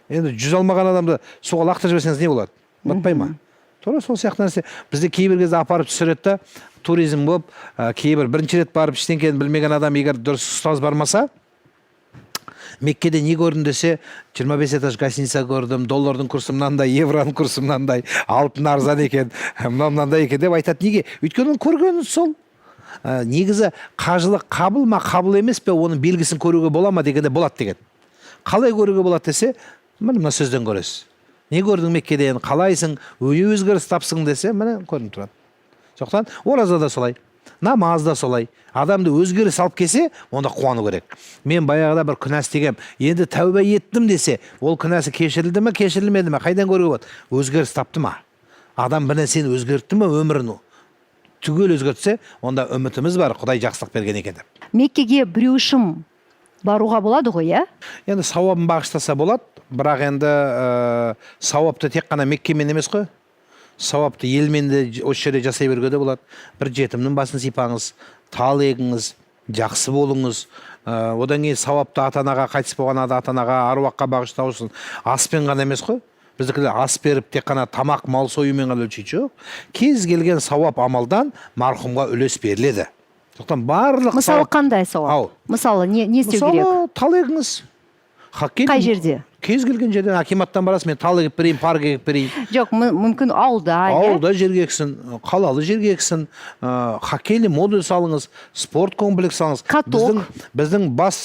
Енді жүз алмаған адамды суға лақтырып жіберсеңіз не болады? Батпай ма? Тура сол сияқты нәрсе. Бізде кейбір кезде апарып түсіреді да, туризм болып, кейбір бірінші рет барып ештеңені білмеген адам егер дұрыс ұстаз бармаса, Меккеде не көрдім десе, 25 этаж гостиница көрдім, доллардың курсы мынандай, евроның курсы мынандай, алтын арзан екен, мынандай екен деп айтады. Неге? Өйткені көргені сол. Негізі қажылық қабыл ма, қабыл емес пе, оның белгісін көруге бола ма дегенде болады деген. Қалай көруге болады десе, мына сөзден көресіз. Не көрдің Меккеден, қалайсың, өзгеріс тапсың десе, міне көрініп тұрады. Соқтан ораза да солай, намаз да солай. Адамды өзгеріс алып келсе, онда қуану керек. Мен баяғыда бір күнә істегем, енді тәубе еттім десе, ол күнәсі кешірілді ме, кешірілмеді ме, қайдан көруге болады? Өзгеріс тапты ма? Адам бір нәрсені өзгертті ме, өмірін түгел өзгертсе, онда үмітіміз бар, Құдай жақсылық берген екен деп. Меккеге біреу үшін баруға болады ғой, иә? Енді сауабын бағыштаса болады, бірақ енді сауапты тек қана Меккемен емес қой. Сауапты елмен де осы жерде жасай беруге де болады. Бір жетімнің басын сипаңыз, тал егіңіз, жақсы болыңыз. Одан кейін сауапты ата-анаға, қайтыс болған ата-анаға, аруаққа бағыштау үшін аспен ғана емес қой. Біздікілер ас беріп тек қана тамақ, мал союмен ғана өлшейді жоқ. Кез келген сауап амалдан марқұмға үлес беріледі. Сондықтан барлық мысалы қандай сауап? Мысалы не істеу керек? Мысалы тал егіңіз. Қай жерде? Кез келген жерден акиматтан барасыз, мен тал егіп берейін, парк егіп берейін. Жоқ, мүмкін ауылда, иә? Ауылда жерге ексін, қалалы жерге ексін, хоккейный модуль салыңыз, спорт комплекс салыңыз. Каток. Біздің бас,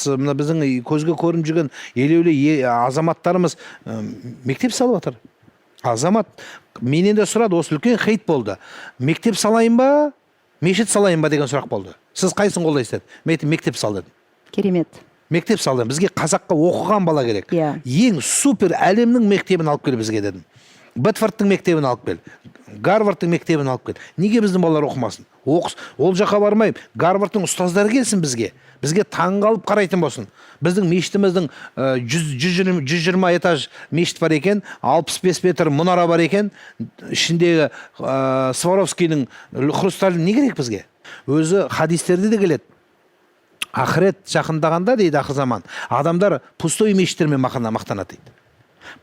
мына біздің көзге көрініп жүрген елеулі азаматтарымыз мектеп салып жатыр. Азамат менен де сұрады, осы үлкен хейт болды. Мектеп салайын ба, мешіт салайын ба деген сұрақ болды. Сіз қайсын қолдайсыз деді? Мектеп сал дедім. Керемет. Мектеп салды. Бізге қазаққа оқыған бала керек. Ең супер әлемнің мектебін алып кел бізге дедім. Бетфордтың мектебін алып кел. Гарвардтың мектебін алып кел. Неге біздің балалар оқымасын? Ол жаққа бармай, Гарвардтың ұстаздары келсін бізге. Бізге таңғалып қарайтын болсын. Біздің мешітіміздің 120 этаж мешіт бар екен, 65 метр мұнара бар екен, ішіндегі Сваровскийдің хрусталін не керек бізге? Өзі хадистерде де келеді. Ақырет жақындағанда дейді ақыр заман, адамдар пустой мешіттермен мақтанады дейді.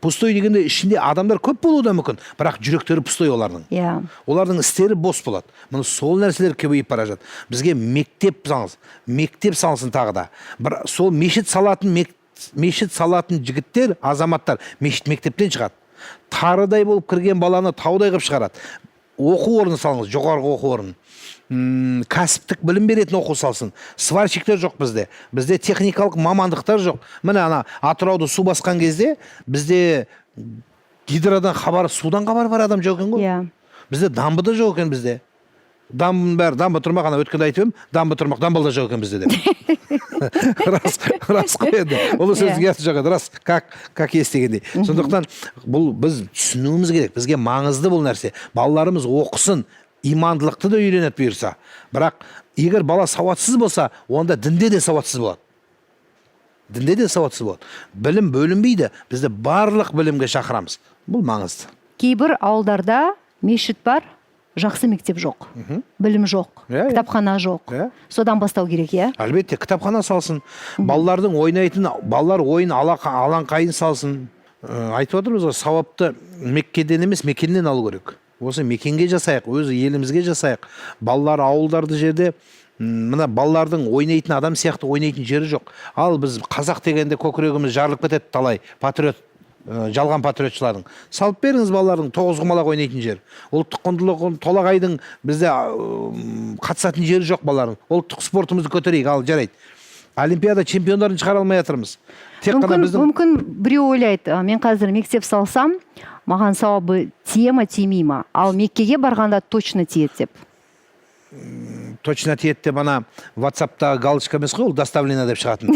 Пустой дегенде ішінде адамдар көп болуы да мүмкін, бірақ жүректері пустой олардың. Олардың істері бос болады. Мұны сол нәрселер көбейіп бара жатыр. Бізге мектеп салыңыз, мектеп салсын тағы да. Сол мешіт салатын жігіттер, азаматтар мешіт мектептен шығады. Тарыдай болып кірген баланы таудай қылып шығарады. Оқу орны салыңыз, жоғарғы оқу орны. Кәсіптік білім беретін оқу салсын. Сварщиктер жоқ бізде. Бізде техникалық мамандықтар жоқ. Міне ана Атырауды су басқан кезде бізде гидродан хабар, судан хабар бар адам жоқ екен ғой. Бізде дамбы да жоқ екен бізде. Дамбы тұрмақ, ана өткенде айтып едім, дамбы тұрмақ, дамбыл да жоқ екен бізде деп. Рас қой енді. Ол сөздің аты жоқ еді. Рас, как естігендей. Сондықтан бұл біз түсінуіміз керек. Бізге маңызды бұл нәрсе. Балаларымыз оқысын. Имандылықты да үйренеді бұйырса. Бірақ егер бала сауатсыз болса, онда дінде де сауатсыз болады. Дінде де сауатсыз болады. Білім бөлінбейді. Бізді барлық білімге шақырамыз. Бұл маңызды. Кейбір ауылдарда мешіт бар, жақсы мектеп жоқ, білім жоқ, Иә, иә. кітапхана жоқ. Иә. Содан бастау керек, иә? Әлбетте кітапхана салсын, балалардың ойнайтын, балалар ойын алаңқайын салсын. Айтып отырмыз ғой, сауапты Меккеден емес, мекеннен алу керек. Осы мекенге жасайық, өзі елімізге жасайық. Балалар ауылдарды жерде мына балалардың ойнайтын адам сияқты ойнайтын жері жоқ. Ал біз қазақ дегенде көкірегіміз жарылып кетеді талай патриот, жалған патриотшылардың. Салып беріңіз балалардың тоғызқұмалақ ойнайтын жер. Ұлттық құндылық толағайдың бізде қатысатын жері жоқ балалардың. Ұлттық спортымызды көтерейік, ал жарайды. Олимпиада чемпиондарын шығара алмай жатырмыз. Мүмкін біреу ойлайды, мен қазір мектеп салсам, маған сауабы тие ма, тимей ма? Ал Меккеге барғанда точно тиеді деп. Точно тиеді деп ана WhatsApp-та галочка емес қой, ол доставлено деп шығатын.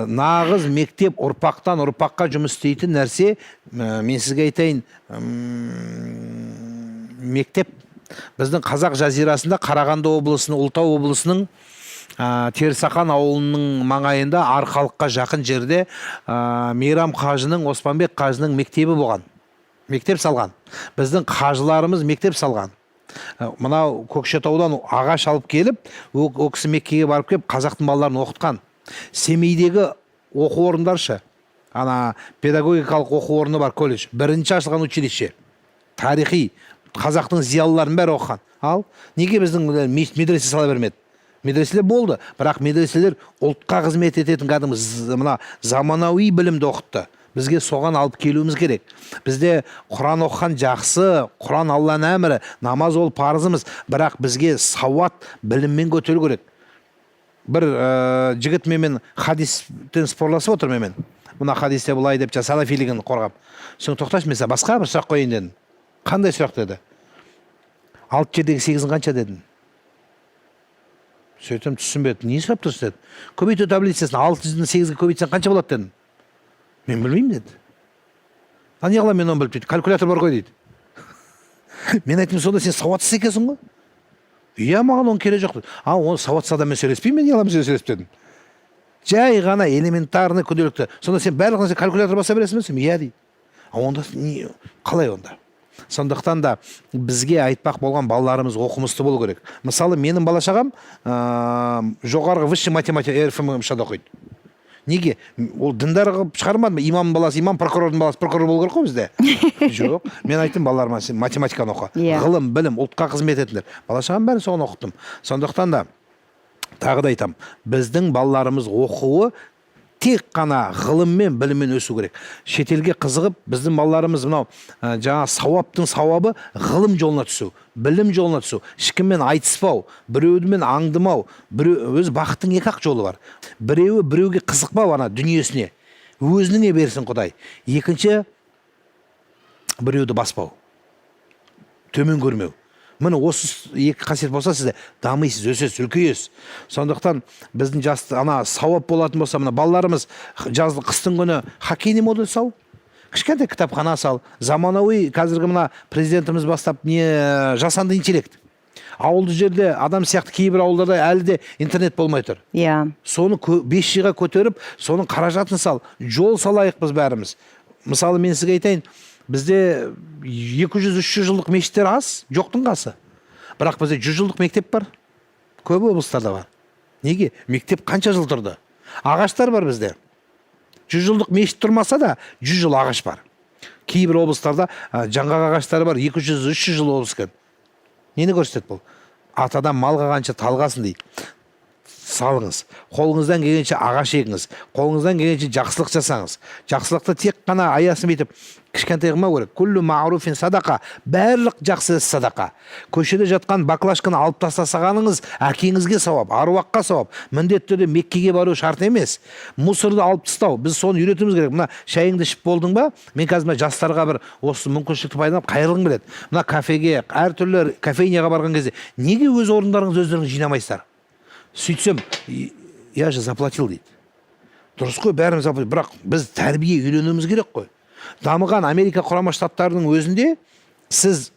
Нағыз мектеп ұрпақтан ұрпаққа жұмыс істейтін нәрсе. Мен сізге айтайын, мектеп біздің қазақ жазирасында Қарағанды облысының, Ұлытау облысының Терісақан ауылының маңайында Арқалыққа жақын жерде Мейрам қажының, Оспанбек қажының мектебі болған. Мектеп салған. Біздің қажыларымыз мектеп салған. Мынау Көкшетаудан ағаш алып келіп, ол кісі Меккеге барып келіп, қазақтың балаларын оқытқан. Семейдегі оқу орындаршы, ана педагогикалық оқу орны бар, колледж, бірінші ашылған училище, тарихи, қазақтың зиялыларын бәрі оқыған. Ал неге біздің медресе сала бермеді? Медреселер болды, бірақ медреселер ұлтқа қызмет ететін кәдімгі мына заманауи білімді оқытты. Бізге соған алып келуіміз керек. Бізде Құран оқыған жақсы, Құран Алланың әмірі, намаз ол парызымыз, бірақ бізге сауат біліммен көтеру керек. Бір жігіт менімен хадистен спорласып отыр менімен. Мына хадисте бұлай деп салафилігін қорғап. Соң тоқташы, мен басқа бір сұрақ қойайын дедім. Қандай сұрақ деді? 6-7-ге 8 қанша дедім? Сөйтім түсінбеді. Не сұрап тұрсыз деді? Көбейту таблицасын 6-дан 8-ге көбейтсең қанша болады дедім? Мен білмеймін деді. Не қыламын мен оны біліп дейді? Калькулятор бар ғой дейді. Мен айттым, сонда сен сауатсыз екенсің ғой? Иә, маған оның керек жоқ. Оны сауатсыз адаммен сөйлеспеймін, мен еламын сөйлесіп дедім. Жай ғана элементарны күнделікті. Сонда сен барлық нәрсе калькулятор баса бересің бе? Иә дейді. Онда қалай онда? Сондықтан да бізге айтпақ болған балаларымыз оқымысты болу керек. Мысалы, менің бала-шағам жоғарғы высший математика РФМ-шада оқиды. Неге? Ол діндар қылып шығармады ма? Имамның баласы имам, прокурордың баласы прокурор болу керек қой бізде. Жоқ. Мен айттым балаларыма, сен математиканы оқы. Ғылым, білім, ұлтқа қызмет етіңдер. Бала-шағам бәрін соған оқыттым. Сондықтан да тағы да айтам, біздің балаларымыз оқуы тек қана ғылыммен, біліммен өсу керек. Шетелге қызығып, біздің балаларымыз мынау жаңа сауаптың сауабы ғылым жолына түсу, білім жолына түсу, ешкіммен айтыспау, біреумен аңдымау, өз бақыттың екі-ақ жолы бар. Біреуі біреуге қызықпау ана дүниесіне, өзіне берсін Құдай. Екінші, біреуді баспау, төмен көрмеу. Міне осы екі қасиет болса, сізде дамисыз, өсесіз, үлкейесіз. Сондықтан біздің ана сауап болатын болса, мына балаларымыз жазды қыстың күні хоккейный модуль сал, кішкентай кітапхана сал, заманауи қазіргі мына президентіміз бастап жасанды интеллект. Ауылды жерде адам сияқты кейбір ауылдарда әлі де интернет болмай тұр. Иә. Соны 5G-ға көтеріп, соның қаражатын сал, жол салайық біз бәріміз. Мысалы, мен сізге айтайын, бізде 200-300 жылдық мешіттер аз, жоқтың қасы. Бірақ бізде 100 жылдық мектеп бар. Көп облыстарда бар. Неге? Мектеп қанша жыл тұрды? Ағаштар бар бізде. 100 жылдық мешіт тұрмаса да 100 жыл ағаш бар. Кейбір облыстарда жаңғақ ағаштары бар, 200-300 жыл өскен. Нені көрсетеді бұл? Атадан малға қанша талғасын дейді. Салыңыз. Қолыңыздан келгенше ағаш егіңіз. Қолыңыздан келгенше жақсылық жасаңыз. Жақсылықты тек қана аясын бетіп кішкентай қылмау керек. Күллі мағруфин садақа. Барлық жақсы садақа. Көшеде жатқан баклажканы алып тастасағаныңыз әкеңізге сауап, аруаққа сауап. Міндетті түрде Меккеге бару шарт емес. Мусорды алып тастау. Біз соны үйретуіміз керек. Мына шайыңды ішіп болдың ба? Мен қазір жастарға бір осы мүмкіншілікті пайдаланып қайырлығым келеді. Мына кафеге, әртүрлі кофейняға барған кезде неге өз орындарыңыз өздеріңіз жинамайсыздар? Сөйтсем, я же заплатил дейді. Дұрыс қой, бәріміз заплатил. Бірақ біз тәрбие үйренуіміз керек қой. Дамыған Америка құрама штаттарының өзінде сіз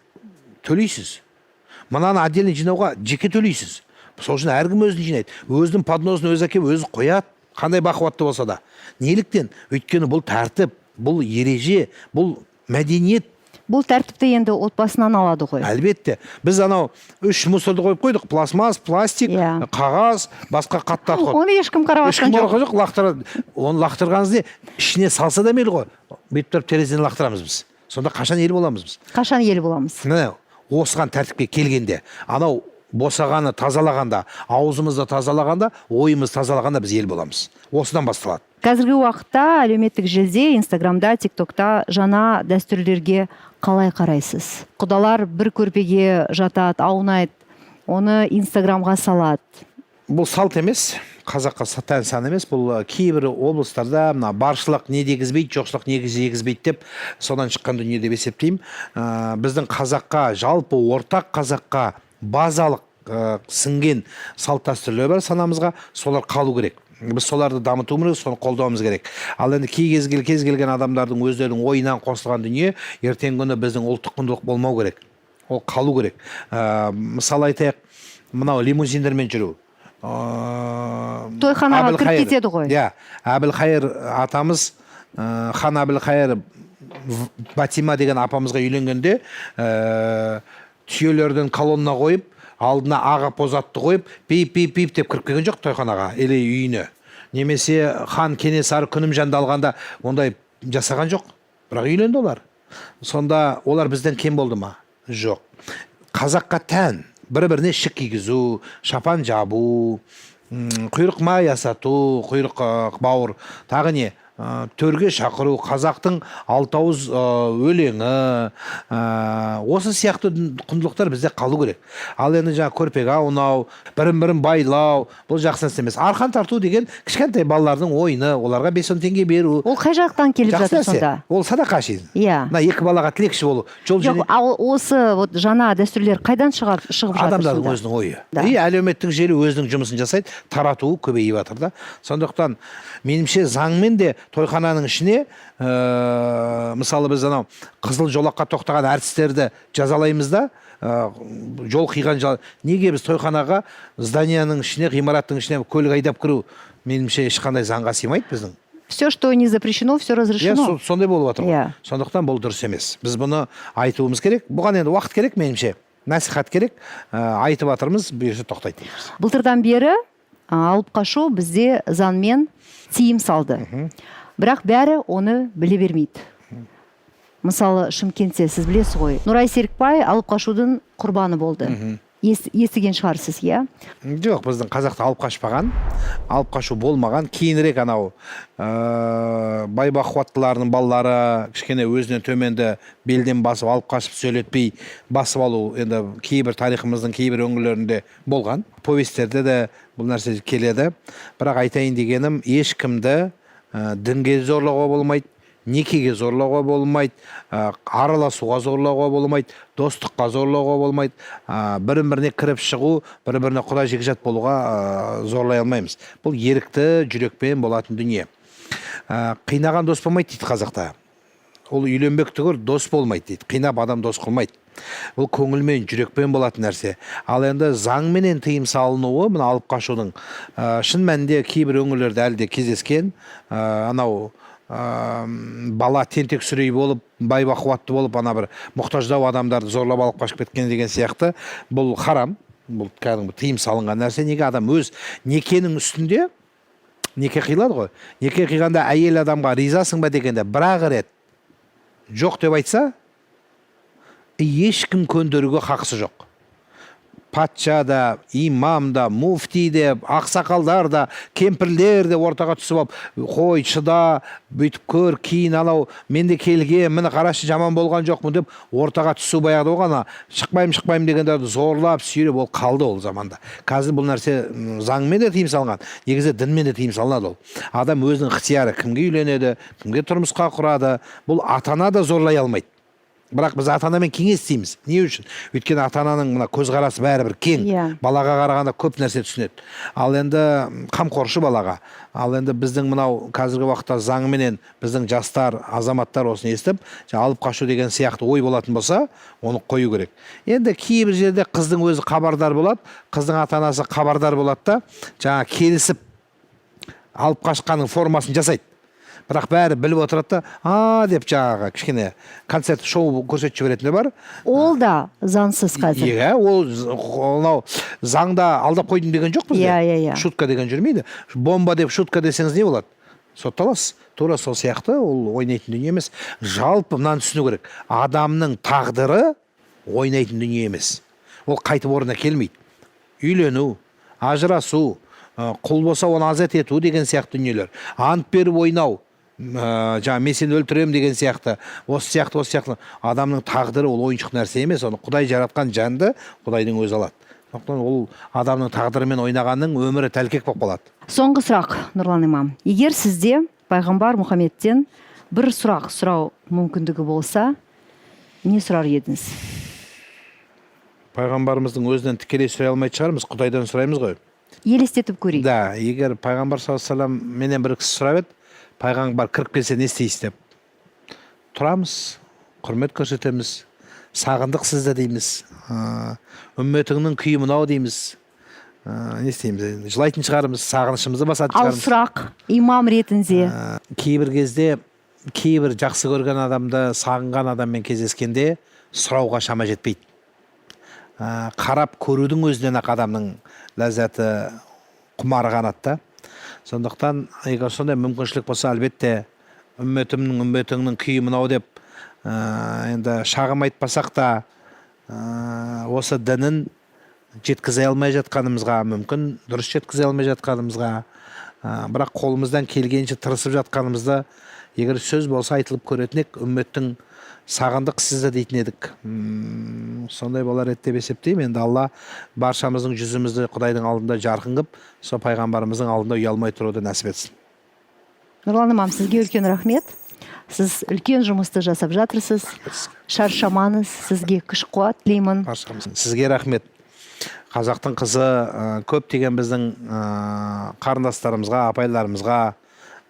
төлейсіз. Мынаны отдельно жинауға жеке төлейсіз. Сол үшін әркім өзін жинайды. Өзінің подносын өзі әкеп, өзі қояды, қандай бақуатты болса да. Неліктен? Өйткені бұл тәртіп, бұл ереже, бұл мәдениет Бұл тәртіпті енді отбасынан алады ғой. Әлбетте. Біз анау үш мусорды қойып қойдық. Пластмасс, пластик, Иә. қағаз, басқа қаттар қойдық. Оны ешкім қарап Ешкім жатқан жоқ. қарап жоқ, лақтырады. Оны лақтырғаныңыз не? Ішіне салса да мейлі ғой. Бүйтіп тұрып терезеден лақтырамыз біз. Сонда қашан ел боламыз біз? Қашан ел боламыз? Міне, осыған тәртіпке келгенде, анау босағаны тазалағанда, аузымызды тазалағанда, ойымыз тазалағанда біз ел боламыз. Осыдан басталады. Қазіргі уақытта әлеуметтік желіде, Инстаграмда, ТикТокта жаңа дәстүрлерге қалай қарайсыз? Құдалар бір көрпеге жатады, аунайды, оны Инстаграмға салады. Бұл салт емес, қазаққа тән сан емес. Бұл кейбір облыстарда мына баршылық не дегізбейді, жоқшылық не жегізбейді деп содан шыққан дүние деп есептеймін. Біздің қазаққа, жалпы ортақ қазаққа базалық сіңген салт дәстүрлер бар санамызға, солар қалу керек. Біз соларды дамыту керек, соны қолдауымыз керек. Ал енді кез келген адамдардың өздерінің ойынан қосылған дүние ертеңгі күні біздің ұлттық құндылық болмау керек. Ол қалу керек. Мысалы айтайық, мынау лимузиндермен жүру. Тойханаға кіріп кетеді ғой. Иә, Әбілқайыр атамыз, хан Әбілқайыр Батима деген апамызға үйленгенде түйелерден колонна қойып, алдына аға позатты қойып, пип деп кіріп келген жоқ тойханаға, или үйіне. Немесе хан Кенесары Күнімжанды алғанда ондай жасаған жоқ, бірақ үйленді олар. Сонда олар бізден кем болды ма? Жоқ. Қазаққа тән бір-біріне шік кигізу, шапан жабу, құйрық май асату, құйрық бауыр, тағы не? Төрге шақыру, қазақтың алтауыз өлеңі, осы сияқты құндылықтар бізде қалу керек. Ал енді жаңа көрпеге аунау, бірін байлау, бұл жақсы нәрсе емес. Арқан тарту деген кішкентай балалардың ойыны, оларға 5-10 теңге беру. Ол қай жақтан келіп жатыр сонда? Ол садақа шейін. Иә. Мына екі балаға тілекші болу. Жоқ, осы жаңа дәстүрлер қайдан шығып жатыр? Адамдардың өзінің ойы. И әлеуметтік желі өзінің жұмысын жасайды, таратуы көбейіп жатыр да. Сондықтан меніңше заңмен де тойхананың ішіне, мысалы біз анау қызыл жолаққа тоқтаған әртістерді жазалаймыз да, жол қиған неге біз тойханаға, зданияның ішіне, ғимараттың ішіне көлік айдап кіру, меніңше ешқандай заңға сыймайды біздің. Все, что не запрещено, все разрешено. Сондай болып жатыр ғой. Сондықтан бұл дұрыс емес. Біз бұны айтуымыз керек. Бұған енді уақыт керек, меніңше. Насихат керек. Айтып жатырмыз, бұйырса тоқтайды дейміз. Былтырдан бері алып қашу бізде заңмен тыйым салды. Бірақ бәрі оны біле бермейді. Мысалы, Шымкентте сіз білесіз ғой. Нұрай Серікбай алып қашудың құрбаны болды. Естіген шығарсыз, иә? Жоқ, біздің қазақта алып қашпаған, алып қашу болмаған. Кейінірек анау бай бақуаттыларының балалары кішкене өзінен төменді белден басып, алып қашып сөйлетпей басып алу, енді кейбір тарихымыздың кейбір өңірлерінде болған. Повестерде де бұл нәрсе келеді. Бірақ айтайын дегенім, ешкімді дінге зорлауға болмайды, некеге зорлауға болмайды, араласуға зорлауға болмайды, достыққа зорлауға болмайды, бірін-біріне кіріп шығу, бірін-біріне құда жекжат болуға зорлай алмаймыз. Бұл ерікті жүрекпен болатын дүние. Қинаған дос болмайды дейді қазақта. Ол үйленбек түгіл дос болмайды дейді. Қинап адам дос қылмайды. Бұл көңілмен, жүрекпен болатын нәрсе. Ал енді заңменен тыйым салынуы, мына алып қашудың шын мәнінде кейбір өңірлерде әлі де кездескен, анау бала тентек сүрей болып, бай бақуатты болып, ана бір мұқтаждау адамдарды зорлап алып қашып кеткен деген сияқты. Бұл харам, бұл кәдімгі тыйым салынған нәрсе. Неге адам өз некенің үстінде неке қиылады ғой. Неке қиғанда әйел адамға ризасың ба дегенде бір-ақ рет жоқ деп айтса, ешкім көндіруге хақысы жоқ. Патша да, имам да, муфти де, ақсақалдар да, кемпірлер де ортаға түсіп алып, қой, шыда, бүйтіп көр, кейін анау, мен де келген, міне қарашы жаман болған жоқпын деп ортаға түсу баяғыда оған, шықпайым дегендерді зорлап, сүйреп ол қалды ол заманда. Қазір бұл нәрсе заңмен де тыйым салынған, негізі дінмен де тыйым салынады ол. Адам өзінің ықтияры, кімге үйленеді, кімге тұрмысқа құрады, бұл ата-ана да зорлай алмайды. Бірақ біз ата-анамен кеңес істейміз. Не үшін? Өйткені ата-ананың мына көзқарасы бәрібір кең. Балаға қарағанда көп нәрсе түсінеді. Ал енді қамқоршы балаға. Ал енді біздің мынау қазіргі уақытта заңменен біздің жастар, азаматтар осыны естіп, алып қашу деген сияқты ой болатын болса, оны қою керек. Енді кейбір жерде қыздың өзі хабардар болады, қыздың ата-анасы хабардар болады да, жаңа келісіп алып қашқанның формасын жасайды. бірақ бәрі біліп отырады да деп жаңағы кішкене концерт шоу көрсетіп жіберетіндер бар. Ол да заңсыз қазір. Иә, ол мынау заңда алдап қойдым деген жоқ бізде. Иә. Шутка деген жүрмейді. Бомба деп шутка десеңіз не болады? Сотталасыз. Тура сол сияқты ол ойнайтын дүние емес. Жалпы мынаны түсіну керек. Адамның тағдыры ойнайтын дүние емес. Ол қайтып орнына келмейді. Үйлену, ажырасу, құл болса оны азат ету деген сияқты дүниелер. Ант беріп ойнау, жаңа мен сені өлтіремін деген сияқты, осы сияқты адамның тағдыры ол ойыншық нәрсе емес. Оны Құдай жаратқан жанды Құдайдың өзі алады. Сондықтан ол адамның тағдырымен ойнағанның өмірі тәлкек болып қалады. Соңғы сұрақ, Нұрлан имам. Егер сізде пайғамбар Мұхаммедтен бір сұрақ сұрау мүмкіндігі болса, не сұрар едіңіз? Пайғамбарымыздың өзінен тікелей сұрай алмайтын шығармыз, Құдайдан сұраймыз ғой. Елестетіп көрейік. Да, егер пайғамбар саллаллаху алейхи вассалам менен бір кісі сұрап еді, пайғамбар кіріп келсе не істейсіз деп. Тұрамыз, құрмет көрсетеміз, сағындық сізді дейміз, үмметіңнің күйі мынау дейміз. Не істейміз? Жылайтын шығармыз, сағынышымызды басатын Ал шығармыз. сұрақ имам ретінде. Кейбір кезде, кейбір жақсы көрген адамды сағынған адаммен кездескенде сұрауға шама жетпейді. Қарап көрудің өзінен ақ адамның ләззаты құмары қанады. Сондықтан егер сондай мүмкіншілік болса, әлбетте үмметіңнің күйі мынау деп енді шағым айтпасақ та осы дінін жеткізе алмай жатқанымызға, мүмкін дұрыс жеткізе алмай жатқанымызға, бірақ қолымыздан келгенше тырысып жатқанымызда егер сөз болса айтылып көретін ек, үмметтің сағындық сізді дейтін едік. Сондай болар еді деп есептеймін. Енді Алла баршамыздың жүзімізді Құдайдың алдында жарқын қып, сол пайғамбарымыздың алдында ұялмай тұруды нәсіп етсін. Нұрлан имам, сізге үлкен рахмет. Сіз үлкен жұмысты жасап жатырсыз. Шаршамаңыз, сізге күш қуат тілеймін. Сізге рахмет. Қазақтың қызы көп деген біздің қарындастарымызға, апайларымызға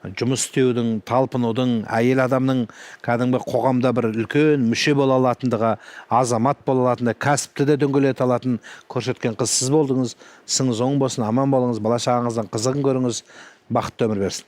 жұмыс істеудің, талпынудың, әйел адамның кәдімгі қоғамда бір үлкен мүше бола алатындығы, азамат бола алатындығы, кәсіпті де дөңгелете алатын көрсеткен қыз сіз болдыңыз. Ісіңіз оң болсын, аман болыңыз, бала шағаңыздан қызығын көріңіз, бақытты өмір берсін.